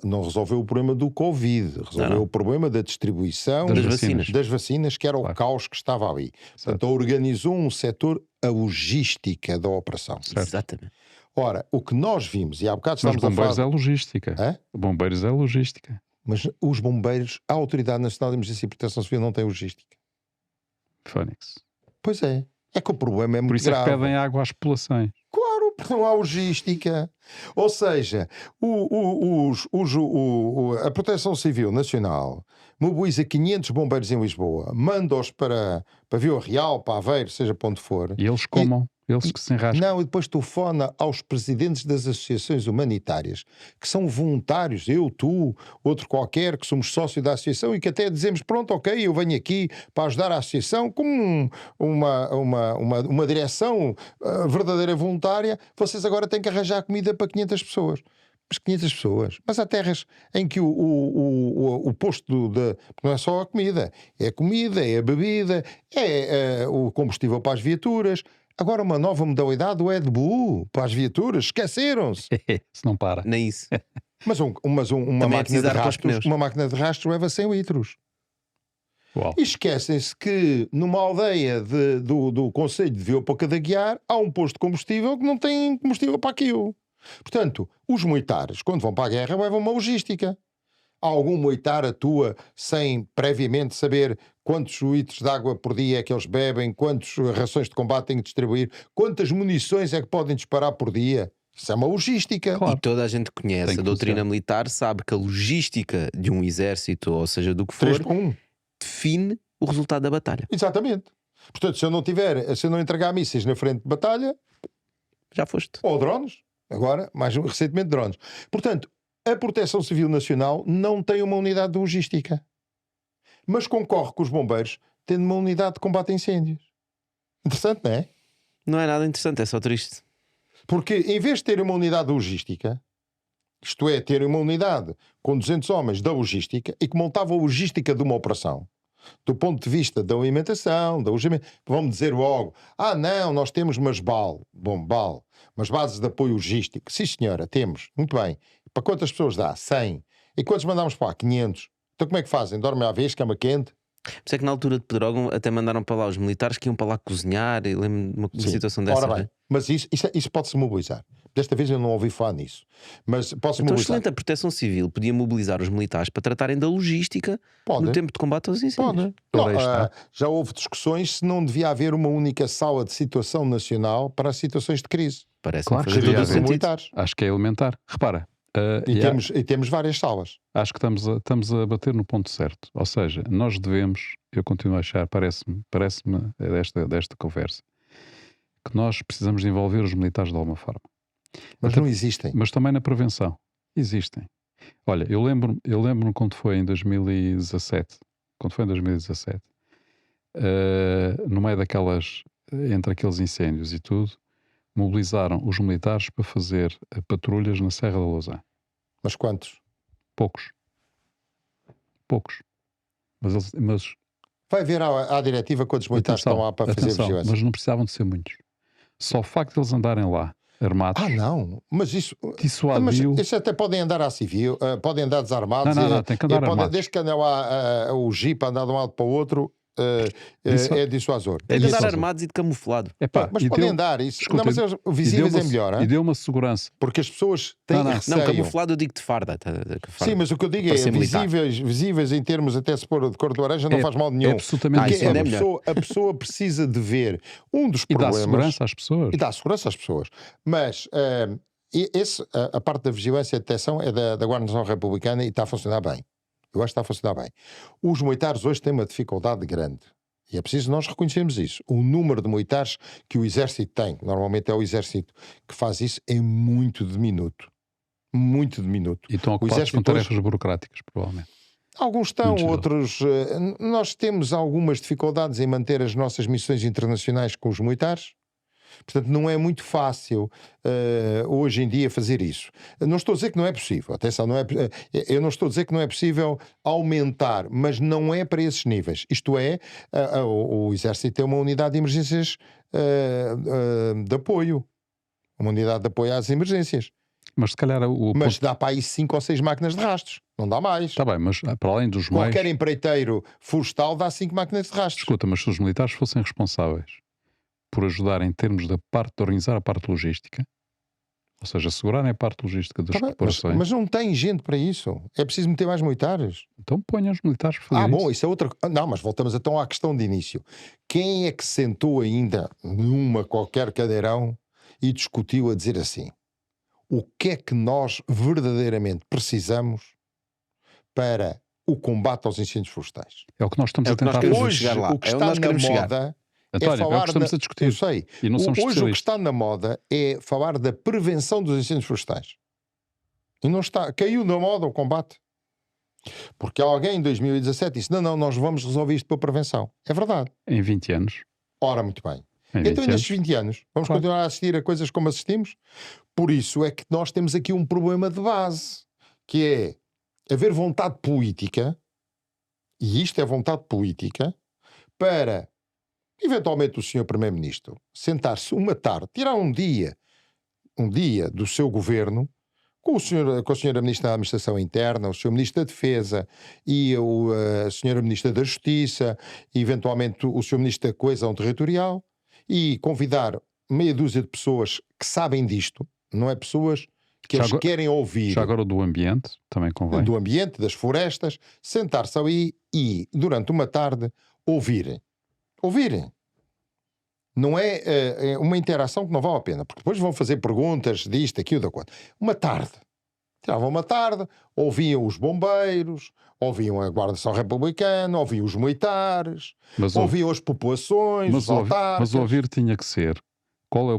não resolveu o problema do Covid, resolveu o problema da distribuição Das vacinas, que era o caos que estava ali. Portanto, organizou um setor, a logística da operação. Certo. Exatamente. Ora, o que nós vimos, e há bocado Mas estamos a bombeiros falar... é logística. Hã? Bombeiros é logística. Mas os bombeiros, a Autoridade Nacional de Emergência e Proteção Civil não tem logística. Fónix. Pois é. É que o problema é Por muito isso é que grave. pedem água às populações. Claro, porque não há logística. Ou seja, a Proteção Civil Nacional mobiliza 500 bombeiros em Lisboa, manda-os para Vila Real, para Aveiro, seja para onde for. E eles comam, eles que se enrascam. Não, e depois telefona aos presidentes das associações humanitárias, que são voluntários, eu, tu, outro qualquer, que somos sócio da associação e que até dizemos, pronto, ok, eu venho aqui para ajudar a associação como uma direção verdadeira voluntária, vocês agora têm que arranjar comida para 500 pessoas. Mas 500 pessoas. Mas há terras em que o posto não é só a comida, é a bebida, é o combustível para as viaturas. Agora uma nova modalidade, o AdBlue, para as viaturas, esqueceram-se. Se não para. Nem isso. Mas uma Também é máquina de preciso dar para os rastros, pneus. uma máquina de rastros leva 100 litros. Uau. E esquecem-se que numa aldeia do Conselho de Vila Pouca da Guiar há um posto de combustível que não tem combustível para aquilo. Portanto, os militares, quando vão para a guerra, levam uma logística. Algum militar atua sem previamente saber quantos litros de água por dia é que eles bebem, quantas rações de combate têm que distribuir, quantas munições é que podem disparar por dia? Isso é uma logística. Claro. E toda a gente Tem conhece que a doutrina funcionar. militar, sabe que a logística de um exército, ou seja, do que for, 3 para 1. define o resultado da batalha. Exatamente. Portanto, se eu não entregar mísseis na frente de batalha, Já foste. ou drones, agora, mais recentemente drones. Portanto, a Proteção Civil Nacional não tem uma unidade de logística, mas concorre com os bombeiros tendo uma unidade de combate a incêndios. Interessante, não é? Não é nada interessante, é só triste. Porque em vez de ter uma unidade de logística, isto é, ter uma unidade com 200 homens da logística e que montava a logística de uma operação, do ponto de vista da alimentação, da alojamento, vamos dizer logo, não, nós temos umas umas bases de apoio logístico. Sim, senhora, temos. Muito bem. Para quantas pessoas dá? 100. E quantos mandamos para lá? 500. Então como é que fazem? Dormem à vez, cama quente? Por isso é que na altura de Pedrógão até mandaram para lá os militares que iam para lá cozinhar. E lembro-me de uma Sim. situação dessa. Ora bem, mas isso pode-se mobilizar. Desta vez eu não ouvi falar nisso. Mas posso Então, mobilizar. excelente, a Proteção Civil podia mobilizar os militares para tratarem da logística Pode. no tempo de combate aos incêndios. Pode. Ora, Não, aí está. já houve discussões se não devia haver uma única sala de situação nacional para as situações de crise. Parece-me Claro que fazer devia todo o haver. sentido. Militares. Acho que é elementar. Repara, E temos várias salas. acho que estamos a bater no ponto certo. Ou seja, nós devemos, eu continuo a achar, parece-me desta conversa, que nós precisamos de envolver os militares de alguma forma. Mas Até- não existem. Mas também na prevenção. Existem. Olha, eu lembro-me quando foi em 2017. No meio daquelas, entre aqueles incêndios e tudo, mobilizaram os militares para fazer patrulhas na Serra da Lousã. Mas quantos? Poucos. Mas Vai ver à diretiva quantos militares estão lá para fazer atenção, vigilância. mas não precisavam de ser muitos. Só o facto de eles andarem lá armados Não. Mas isso... Mas dissuadiu. isso até podem andar à civil, podem andar desarmados. Não, tem que andar armados. Desde que andem lá o jipe andar de um lado para o outro, é dissuasor. Tem de Isso, andar Azul. armados e de camuflado. Epá, Mas e podem deu- andar. Isso, escuta, não, mas eles, e visíveis deu é uma- melhor, E hein? deu uma segurança. Porque as pessoas têm Não, não. receio. Não, camuflado eu digo de farda. Sim, mas o que eu digo Para é ser militar. visíveis em termos até se pôr de cor de laranja não É- faz mal É nenhum. absolutamente Porque isso ainda é visível. melhor. a pessoa precisa de ver um dos E dá problemas segurança às pessoas. e dá segurança às pessoas. Mas a parte da vigilância e detecção é da Guarnição Republicana e está a funcionar bem. Eu acho que está a funcionar bem. Os militares hoje têm uma dificuldade grande. E é preciso nós reconhecermos isso. O número de militares que o Exército tem, normalmente é o Exército que faz isso, é muito diminuto. Muito diminuto. E estão O ocupados Exército com tarefas burocráticas, provavelmente. Alguns estão, Muito geral. outros... nós temos algumas dificuldades em manter as nossas missões internacionais com os militares. Portanto, não é muito fácil hoje em dia fazer isso. Não estou a dizer que não é possível. Atenção, eu não estou a dizer que não é possível aumentar, mas não é para esses níveis. Isto é, o Exército tem uma unidade de emergências de apoio. Uma unidade de apoio às emergências. Mas se calhar o Mas ponto... dá para aí 5 ou 6 máquinas de rastros. Não dá mais. Está bem, mas para além dos meios... Qualquer empreiteiro florestal dá 5 máquinas de rastros. Escuta, mas se os militares fossem responsáveis por ajudar em termos da parte de organizar a parte logística, ou seja, assegurarem a parte logística das Tá bem, corporações, mas não tem gente para isso. É preciso meter mais militares. então ponham os militares para fazer Bom, isso. isso é outra. Não, mas voltamos então à questão de início. Quem é que sentou ainda numa qualquer cadeirão e discutiu a dizer assim: o que é que nós verdadeiramente precisamos para o combate aos incêndios florestais. É o que nós estamos É a o que nós tentar queremos fazer. chegar lá. O que É onde está nós na queremos chegar. moda António, é falar é o que estamos da... a discutir. Eu sei. E não somos Hoje o que especialistas. está na moda é falar da prevenção dos incêndios florestais. E não está... Caiu na moda o combate. Porque alguém em 2017 disse, não, nós vamos resolver isto pela prevenção. É verdade. Em 20 anos. Ora, muito bem. Em 20 Então, anos. nestes 20 anos, vamos Claro. continuar a assistir a coisas como assistimos? Por isso é que nós temos aqui um problema de base, que é haver vontade política, e isto é vontade política, para, eventualmente, o Sr. Primeiro-Ministro sentar-se uma tarde, tirar um dia do seu governo, com a Sra. Ministra da Administração Interna, o Sr. Ministro da Defesa e a Sra. Ministra da Justiça, e eventualmente o Sr. Ministro da Coesão Territorial, e convidar meia dúzia de pessoas que sabem disto, não é pessoas que Já eles agora- querem ouvir Já agora o do ambiente, também convém. do ambiente, das florestas, sentar-se ali e, durante uma tarde, ouvirem. Ouvirem. Não é uma interação que não vale a pena, porque depois vão fazer perguntas disto, aquilo, da coisa. Uma tarde. Tiravam uma tarde, ouviam os bombeiros, ouviam a Guarda-Nacional Republicana, ouviam os militares, Mas, ouviam as populações, os mas autarcas. ouvir tinha que ser qual é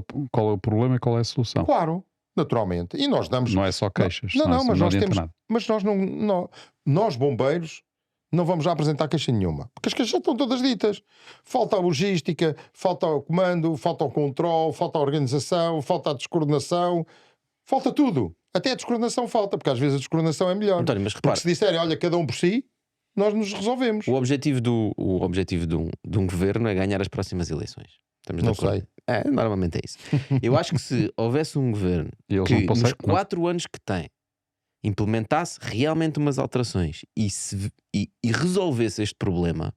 o problema e qual é a solução. Claro, naturalmente. E nós damos... Não é só queixas. Não, senão mas isso nós adianta temos... nada. Mas nós bombeiros, não vamos já apresentar queixa nenhuma. Porque as queixas estão todas ditas. Falta a logística, falta o comando, falta o controle, falta a organização, falta a descoordenação, falta tudo. Até a descoordenação falta, porque às vezes a descoordenação é melhor. António, mas Porque repara, se disserem, olha, cada um por si, nós nos resolvemos. o objetivo de um governo é ganhar as próximas eleições. Estamos de Não acordo? sei. É, normalmente é isso. Eu acho que se houvesse um governo E eles que não conseguem. nos 4 anos que tem implementasse realmente umas alterações e resolvesse este problema,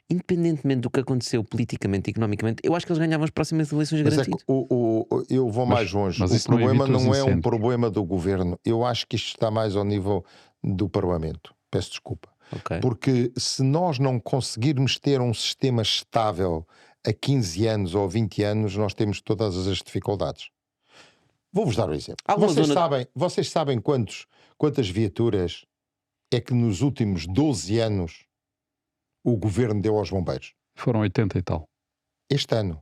independentemente do que aconteceu politicamente e economicamente, eu acho que eles ganhavam as próximas eleições Mas é garantido. que eu vou mais longe. mas O isso não problema evita os não é um incêndios. problema do governo. Eu acho que isto está mais ao nível do Parlamento. Peço desculpa. Ok. Porque se nós não conseguirmos ter um sistema estável a 15 anos ou 20 anos, nós temos todas as dificuldades. Vou-vos dar um exemplo. Alguma Vocês sabem quantas viaturas é que nos últimos 12 anos o governo deu aos bombeiros? Foram 80 e tal. Este ano,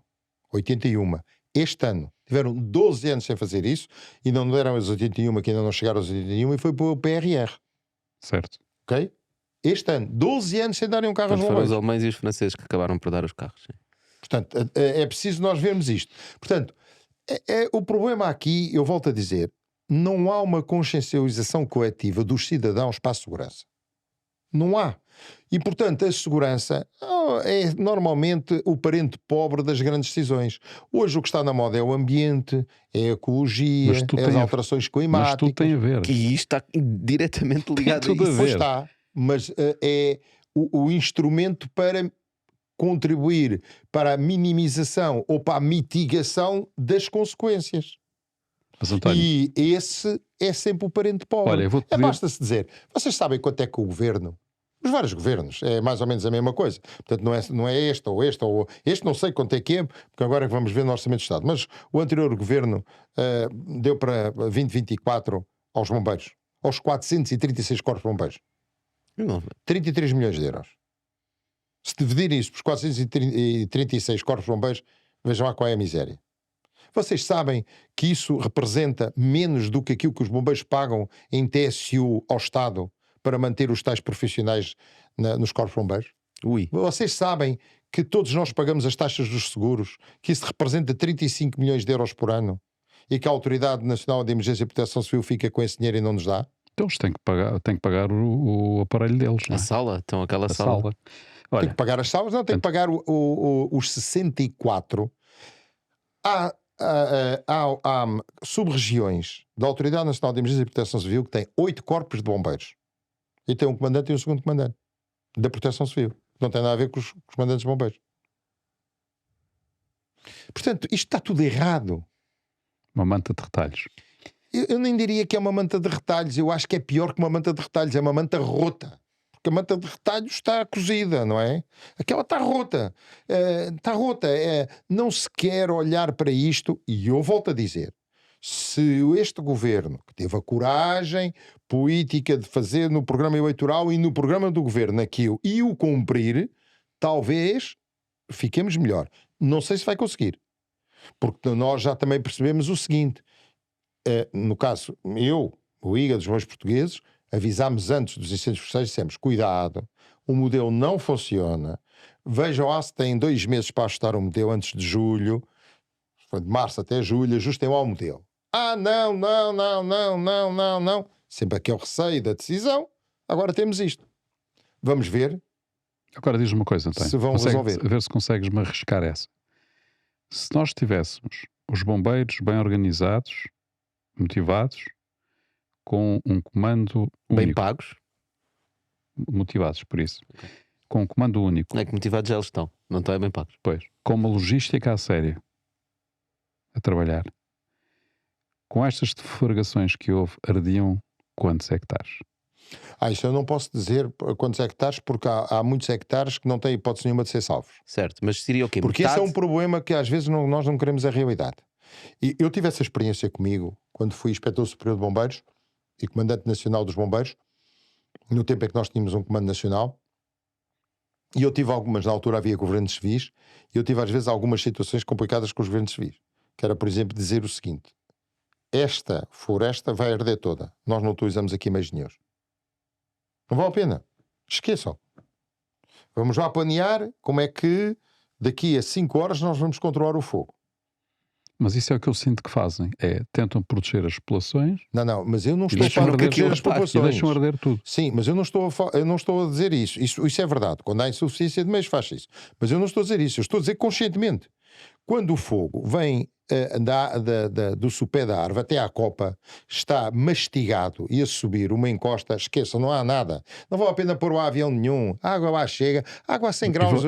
81. Este ano. Tiveram 12 anos sem fazer isso e não deram as 81, que ainda não chegaram aos 81, e foi para o PRR. Certo. Ok? Este ano, 12 anos sem darem um carro aos Portanto, foram os bombeiros. alemães e os franceses que acabaram por dar os carros. Sim. Portanto, é preciso nós vermos isto. Portanto, o problema aqui, eu volto a dizer, não há uma consciencialização coletiva dos cidadãos para a segurança. Não há. E, portanto, a segurança é normalmente o parente pobre das grandes decisões. Hoje o que está na moda é o ambiente, é a ecologia, Mas tudo é as tem a- alterações Mas climáticas. tudo tem a ver. Que isto está diretamente ligado tudo a a isso. ver. Pois está, mas é o instrumento para contribuir para a minimização ou para a mitigação das consequências. Mas, António, E esse é sempre o parente pobre. olha, eu vou-te pedir... Basta-se dizer, vocês sabem quanto é que o governo, os vários governos, é mais ou menos a mesma coisa. Portanto, não é este ou este não sei quanto é que é, porque agora é que vamos ver no Orçamento de Estado. Mas o anterior governo deu para 2024 aos bombeiros, aos 436 corpos de bombeiros, Não, 33 milhões de euros. Se dividirem isso por 436 corpos de bombeiros, vejam lá qual é a miséria. Vocês sabem que isso representa menos do que aquilo que os bombeiros pagam em TSU ao Estado para manter os tais profissionais nos corpos de bombeiros? ui. Vocês sabem que todos nós pagamos as taxas dos seguros, que isso representa 35 milhões de euros por ano e que a Autoridade Nacional de Emergência e Proteção Civil fica com esse dinheiro e não nos dá? Então eles têm que pagar o aparelho deles, não A é? sala, então aquela A sala. sala. Tem Olha, que pagar as salas? Não, tem que pagar os 64. Há sub-regiões da Autoridade Nacional de Emergência e Proteção Civil que têm 8 corpos de bombeiros. E tem um comandante e um segundo comandante da Proteção Civil. Não tem nada a ver com os comandantes de bombeiros. Portanto, isto está tudo errado. uma manta de retalhos. Eu nem diria que é uma manta de retalhos. Eu acho que é pior que uma manta de retalhos. É uma manta rota. Porque a manta de retalhos está cozida, não é? Aquela está rota. Está rota. Não se quer olhar para isto. E eu volto a dizer. Se este governo, que teve a coragem política de fazer no programa eleitoral e no programa do governo aquilo e o cumprir, talvez fiquemos melhor. Não sei se vai conseguir, porque nós já também percebemos o seguinte, no caso, o IGA dos bons portugueses, avisámos antes dos incêndios florestais, dissemos, cuidado, o modelo não funciona, vejam lá se têm 2 meses para ajustar o modelo antes de julho, foi de março até julho, ajustem lá o modelo. Não. Sempre aquele receio da decisão. Agora temos isto. Vamos ver Agora diz-me uma coisa, António. se vão resolver. A ver se consegues-me arriscar essa. Se nós tivéssemos os bombeiros bem organizados, motivados, com um comando Bem único, pagos, motivados por isso, com um comando único, não é que motivados já eles estão, não estão bem pagos. pois, com uma logística a sério, a trabalhar, com estas deflagrações que houve, ardiam quantos hectares? Isso eu não posso dizer quantos hectares, porque há muitos hectares que não têm hipótese nenhuma de ser salvos. Certo, mas seria o quê? Porque esse é Metade? um problema que às vezes nós não queremos a realidade. E eu tive essa experiência comigo quando fui inspetor superior de bombeiros e comandante nacional dos bombeiros, no tempo em que nós tínhamos um comando nacional, e eu tive algumas, na altura havia governos civis, e eu tive às vezes algumas situações complicadas com os governos civis, que era, por exemplo, dizer o seguinte: esta floresta vai arder toda, nós não utilizamos aqui mais engenheiros. Não vale a pena, esqueçam. Vamos lá planear como é que daqui a 5 horas nós vamos controlar o fogo. Mas isso é o que eu sinto que fazem, tentam proteger as populações Não, mas eu não e estou a deixam falar de arder proteger as tudo, e populações. deixam arder tudo. Sim, mas eu não estou a dizer isso. Isso é verdade. Quando há insuficiência de meios, faz isso. Mas eu não estou a dizer isso. Eu estou a dizer conscientemente. Quando o fogo vem do sopé da árvore até à copa, está mastigado e a subir uma encosta, esqueçam, não há nada. Não vale a pena pôr o avião nenhum. A água lá chega, a água a 100 graus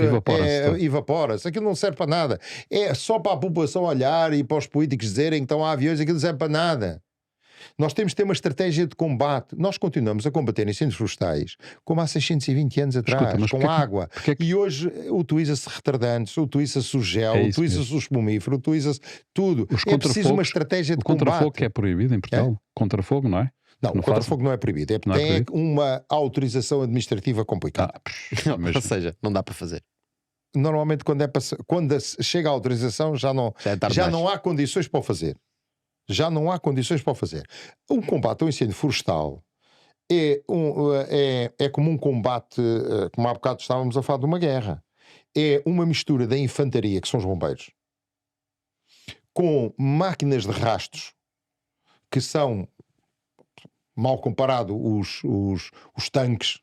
evapora-se. Aquilo não serve para nada. É só para a população olhar e para os políticos dizerem que estão há aviões, aquilo não serve para nada. Nós temos de ter uma estratégia de combate. Nós continuamos a combater incêndios florestais como há 620 anos atrás, Escuta, com água. E hoje utiliza-se retardantes, utiliza-se o gel, utiliza-se o espumífero, utiliza-se tudo. É preciso uma estratégia de combate. O contrafogo que é proibido em Portugal. Contrafogo, não é? Não, o contrafogo não é proibido. Tem uma autorização administrativa complicada. Ou seja, não dá para fazer. Normalmente quando chega a autorização já não há condições para o fazer. Já não há condições para o fazer. O combate ao incêndio florestal é como um combate, como há bocado estávamos a falar de uma guerra. É uma mistura da infantaria, que são os bombeiros, com máquinas de rastros, que são, mal comparado, os tanques,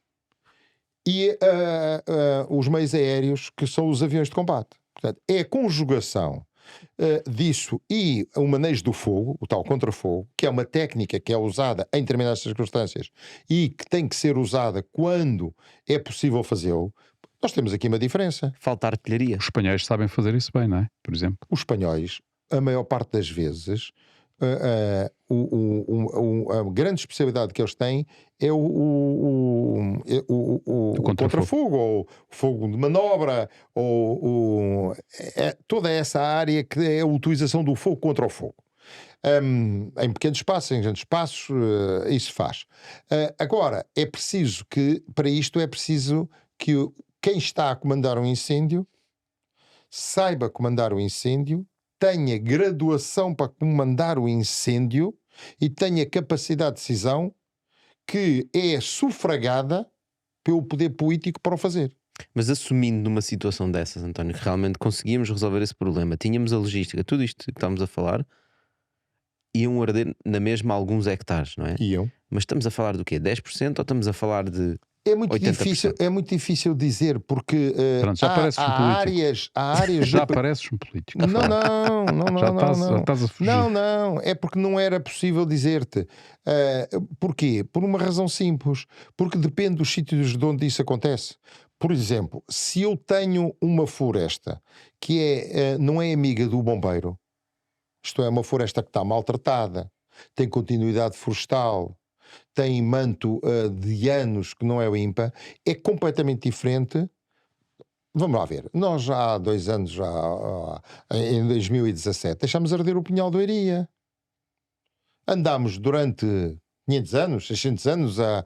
e os meios aéreos, que são os aviões de combate. Portanto, é a conjugação disso e o manejo do fogo, o tal contrafogo, que é uma técnica que é usada em determinadas circunstâncias e que tem que ser usada quando é possível fazê-lo. Nós temos aqui uma diferença. Falta artilharia. Os espanhóis sabem fazer isso bem, não é? Por exemplo. Os espanhóis, a maior parte das vezes, a grande especialidade que eles têm é o contrafogo, ou o fogo de manobra, ou toda essa área que é a utilização do fogo contra o fogo. Em pequenos espaços, em grandes espaços, isso faz. Agora, é preciso que, para isto, é preciso que quem está a comandar um incêndio saiba comandar o incêndio, tenha graduação para comandar o incêndio e tenha capacidade de decisão que é sufragada pelo poder político para o fazer. Mas assumindo numa situação dessas, António, que realmente conseguíamos resolver esse problema, tínhamos a logística, tudo isto que estamos a falar, iam arder na mesma alguns hectares, não é? Iam. Mas estamos a falar do quê? 10% ou estamos a falar de É muito 80%? difícil dizer, porque Pronto, já pareces um político. há áreas Já pareces um político. Já estás a fugir. Não, é porque não era possível dizer-te. Porquê? Por uma razão simples. Porque depende dos sítios de onde isso acontece. Por exemplo, se eu tenho uma floresta que não é amiga do bombeiro, isto é, uma floresta que está maltratada, tem continuidade florestal, tem manto de anos que não é limpa, é completamente diferente. Vamos lá ver, nós já há 2 anos, em 2017, deixámos arder o Pinhal do Eiria. Andámos durante 500 anos, 600 anos a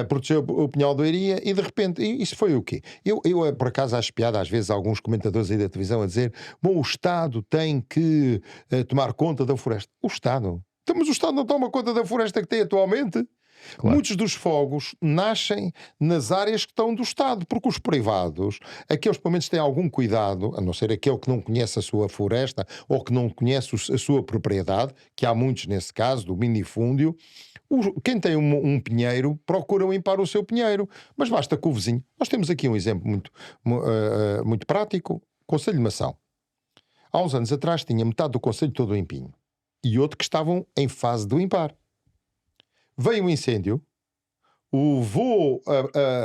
proteger o Pinhal do Eiria e de repente, isso foi o quê? Eu por acaso acho piada às vezes alguns comentadores aí da televisão a dizer: bom, o Estado tem que tomar conta da floresta. O Estado? Então, mas o Estado não toma conta da floresta que tem atualmente? Claro. Muitos dos fogos nascem nas áreas que estão do Estado, porque os privados, aqueles pelo menos têm algum cuidado, a não ser aquele que não conhece a sua floresta ou que não conhece a sua propriedade, que há muitos nesse caso, do minifúndio. Quem tem um pinheiro procura limpar o seu pinheiro, mas basta que o vizinho. Nós temos aqui um exemplo muito prático: Conselho de Mação. Há uns anos atrás tinha metade do Conselho todo em pinho e outro que estavam em fase de limpar. Veio um incêndio, levou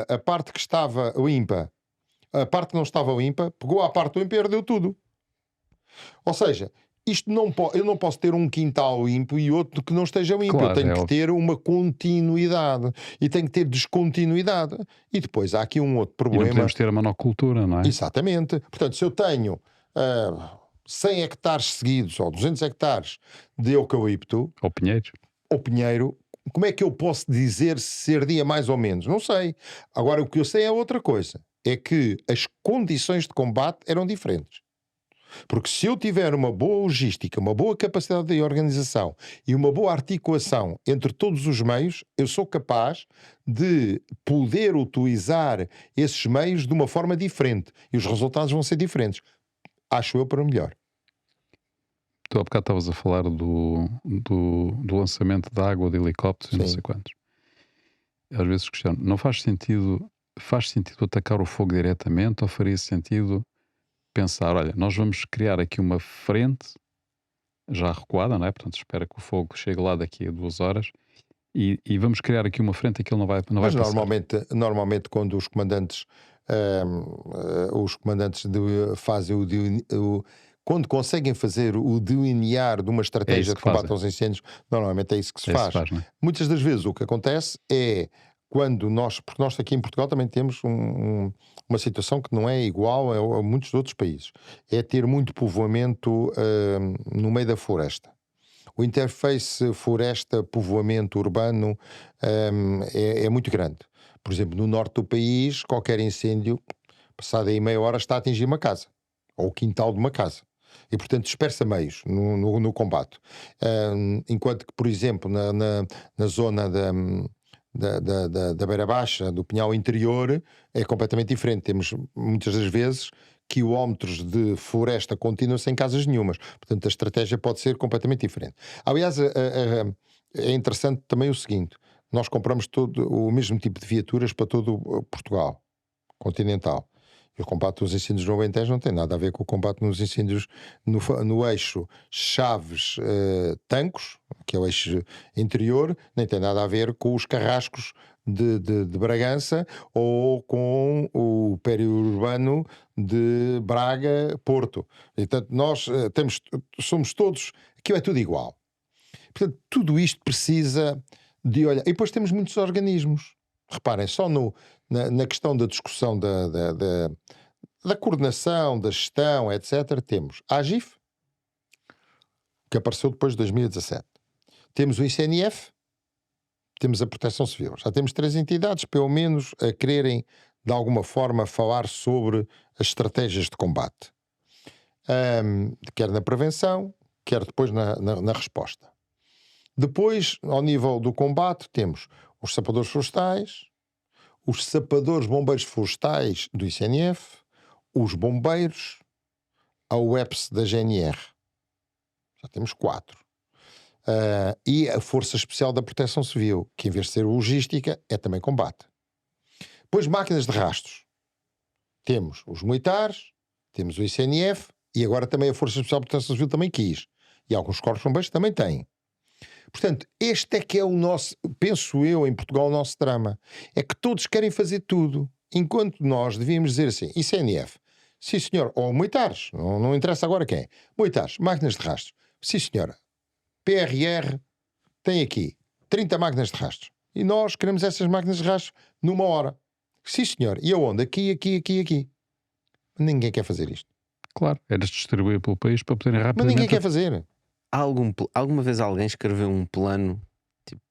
a parte que estava limpa, a parte que não estava limpa, pegou a parte limpa e ardeu tudo. Ou seja, isto eu não posso ter um quintal limpo e outro que não esteja limpo. Claro, Eu tenho é que óbvio. ter uma continuidade e tenho que ter descontinuidade. E depois há aqui um outro E não problema. podemos ter a monocultura, não é? Exatamente. Portanto, se eu tenho 100 hectares seguidos ou 200 hectares de eucalipto Ou pinheiros. ou pinheiro, como é que eu posso dizer se ardia mais ou menos? Não sei. Agora, o que eu sei é outra coisa. É que as condições de combate eram diferentes. Porque se eu tiver uma boa logística, uma boa capacidade de organização e uma boa articulação entre todos os meios, eu sou capaz de poder utilizar esses meios de uma forma diferente. E os resultados vão ser diferentes. Acho eu para melhor. Tu há bocado estavas a falar do lançamento de água de helicópteros e não Sim. sei quantos. Às vezes questiono, não faz sentido atacar o fogo diretamente ou faria sentido pensar, olha, nós vamos criar aqui uma frente já recuada, não é? Portanto, espera que o fogo chegue lá daqui a 2 horas e vamos criar aqui uma frente que ele não vai Mas passar. normalmente quando os comandantes fazem quando conseguem fazer o delinear de uma estratégia de que combate fazem. aos incêndios, normalmente é isso que se É isso faz. que faz, não é? Muitas das vezes o que acontece é quando porque nós aqui em Portugal também temos uma situação que não é igual a muitos outros países, é ter muito povoamento no meio da floresta. O interface floresta-povoamento urbano é muito grande. Por exemplo, no norte do país, qualquer incêndio, passado aí meia hora, está a atingir uma casa, ou o quintal de uma casa. E, portanto, dispersa meios no combate. Enquanto que, por exemplo, na zona da Beira Baixa, do Pinhal Interior, é completamente diferente. Temos, muitas das vezes, quilómetros de floresta contínua sem casas nenhumas. Portanto, a estratégia pode ser completamente diferente. Aliás, é interessante também o seguinte: nós compramos todo o mesmo tipo de viaturas para todo o Portugal continental. E o combate dos incêndios no Alentejo não tem nada a ver com o combate nos incêndios no eixo Chaves-Tancos, que é o eixo interior, nem tem nada a ver com os carrascos de Bragança ou com o periurbano de Braga-Porto. Portanto, nós somos todos, aquilo é tudo igual. Portanto, tudo isto precisa de olhar. E depois temos muitos organismos. Reparem, só na questão da discussão da coordenação, da gestão, etc., temos a AGIF, que apareceu depois de 2017. Temos o ICNF, temos a Proteção Civil. Já temos 3 entidades, pelo menos, a quererem, de alguma forma, falar sobre as estratégias de combate. Quer na prevenção, quer depois na resposta. Depois, ao nível do combate, temos os sapadores florestais, os sapadores bombeiros florestais do ICNF, os bombeiros, a UEPS da GNR. Já temos 4. E a Força Especial da Proteção Civil, que em vez de ser logística, é também combate. Depois, máquinas de rastros. Temos os militares, temos o ICNF e agora também a Força Especial da Proteção Civil também quis. E alguns corpos bombeiros também têm. Portanto, este é que é o nosso, penso eu, em Portugal, o nosso drama. É que todos querem fazer tudo, enquanto nós devíamos dizer assim: ICNF, sim senhor, ou militares, não interessa agora quem é. Militares, máquinas de rastro, sim senhora. PRR tem aqui 30 máquinas de rastro. E nós queremos essas máquinas de rastro numa hora. Sim senhor. E aonde? Aqui. Ninguém quer fazer isto. Claro, era distribuir pelo país para poderem Mas ninguém rapidamente. quer fazer. alguma vez alguém escreveu um plano, tipo,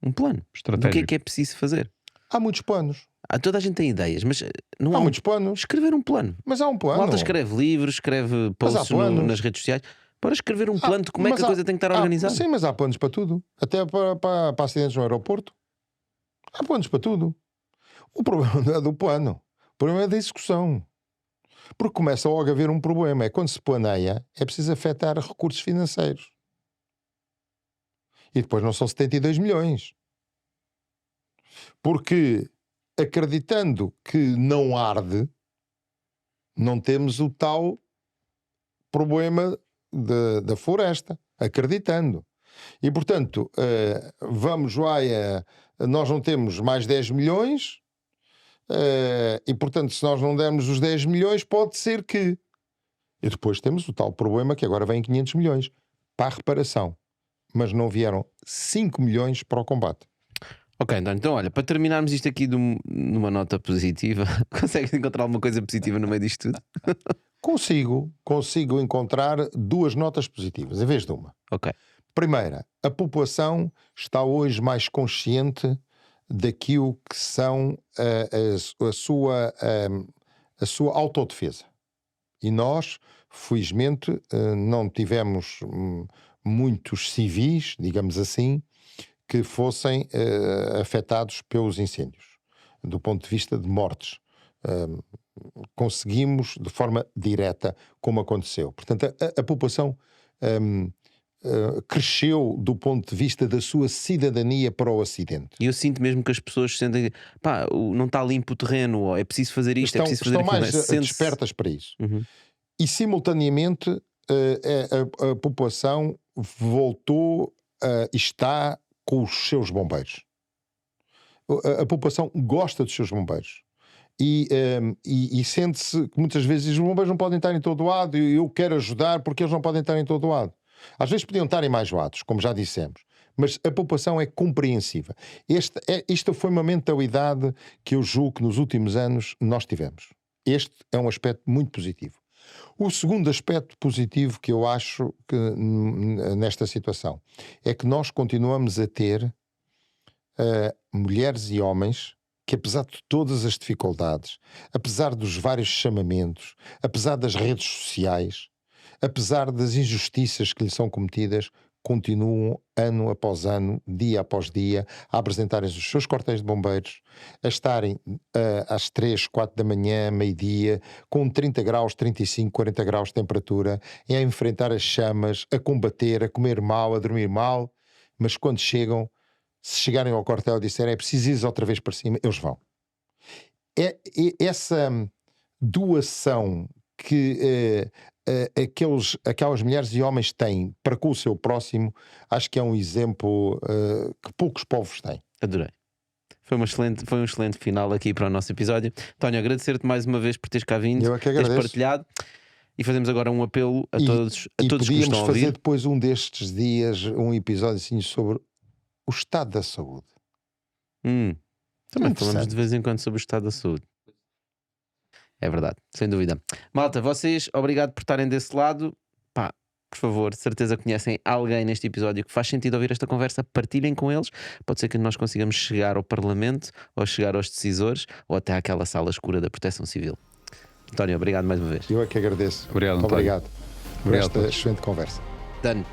um plano do Estratégico. que é preciso fazer? Há muitos planos. Toda a gente tem ideias, mas não Há há muitos planos. escrever um plano. Mas há um plano. Malta escreve livros, escreve Mas há posts planos. nas redes sociais. Para escrever um plano de como é mas que a coisa tem que estar organizada. Sim, mas há planos para tudo. Até para acidentes no aeroporto. Há planos para tudo. O problema não é do plano. O problema é da execução. Porque começa logo a haver um problema. É quando se planeia, é preciso afetar recursos financeiros. E depois não são 72 milhões. Porque, acreditando que não arde, não temos o tal problema da floresta. Acreditando. E, portanto, vamos lá, nós não temos mais 10 milhões, e, portanto, se nós não dermos os 10 milhões, pode ser que... E depois temos o tal problema que agora vem 500 milhões para a reparação. Mas não vieram 5 milhões para o combate. Ok, então olha, para terminarmos isto aqui numa nota positiva, consegues encontrar alguma coisa positiva no meio disto tudo? Consigo encontrar 2 notas positivas, em vez de uma. Ok. Primeira, a população está hoje mais consciente daquilo que são a sua autodefesa. E nós, felizmente, não tivemos muitos civis, digamos assim, que fossem afetados pelos incêndios, do ponto de vista de mortes. Conseguimos de forma direta como aconteceu. Portanto, a população cresceu do ponto de vista da sua cidadania para o acidente. E eu sinto mesmo que as pessoas sentem, pá, não está limpo o terreno, ou é preciso fazer isto, é preciso fazer Estão aquilo. mais despertas para isso. Uhum. E simultaneamente a população voltou e está com os seus bombeiros. A população gosta dos seus bombeiros. E sente-se que muitas vezes os bombeiros não podem estar em todo lado e eu quero ajudar porque eles não podem estar em todo lado. Às vezes podiam estar em mais lados, como já dissemos, mas a população é compreensiva. Isto foi uma mentalidade que eu julgo que nos últimos anos nós tivemos. Este é um aspecto muito positivo. O segundo aspecto positivo que eu acho que nesta situação é que nós continuamos a ter mulheres e homens que, apesar de todas as dificuldades, apesar dos vários chamamentos, apesar das redes sociais, apesar das injustiças que lhes são cometidas, continuam ano após ano, dia após dia, a apresentarem os seus quartéis de bombeiros, a estarem às 3, 4 da manhã, meio-dia, com 30 graus, 35, 40 graus de temperatura, e a enfrentar as chamas, a combater, a comer mal, a dormir mal, mas quando chegam, se chegarem ao quartel e disserem é preciso ir outra vez para cima, eles vão. Essa doação que aquelas mulheres e homens têm para com o seu próximo, acho que é um exemplo que poucos povos têm. Adorei. Foi um excelente final aqui para o nosso episódio. António, agradecer-te mais uma vez por teres cá vindo, Eu é que teres agradeço. partilhado, e fazemos agora um apelo a todos que nos podíamos estão a fazer ouvir. depois um destes dias um episódio assim sobre o estado da saúde. Também Interessante. falamos de vez em quando sobre o estado da saúde. É verdade, sem dúvida. Malta, vocês, obrigado por estarem desse lado. Pá, por favor, de certeza conhecem alguém neste episódio que faz sentido ouvir esta conversa, partilhem com eles. Pode ser que nós consigamos chegar ao Parlamento, ou chegar aos decisores, ou até àquela sala escura da Proteção Civil. António, obrigado mais uma vez. Eu é que agradeço. Obrigado, Muito António. obrigado por Obrigado a esta todos. excelente conversa. Done.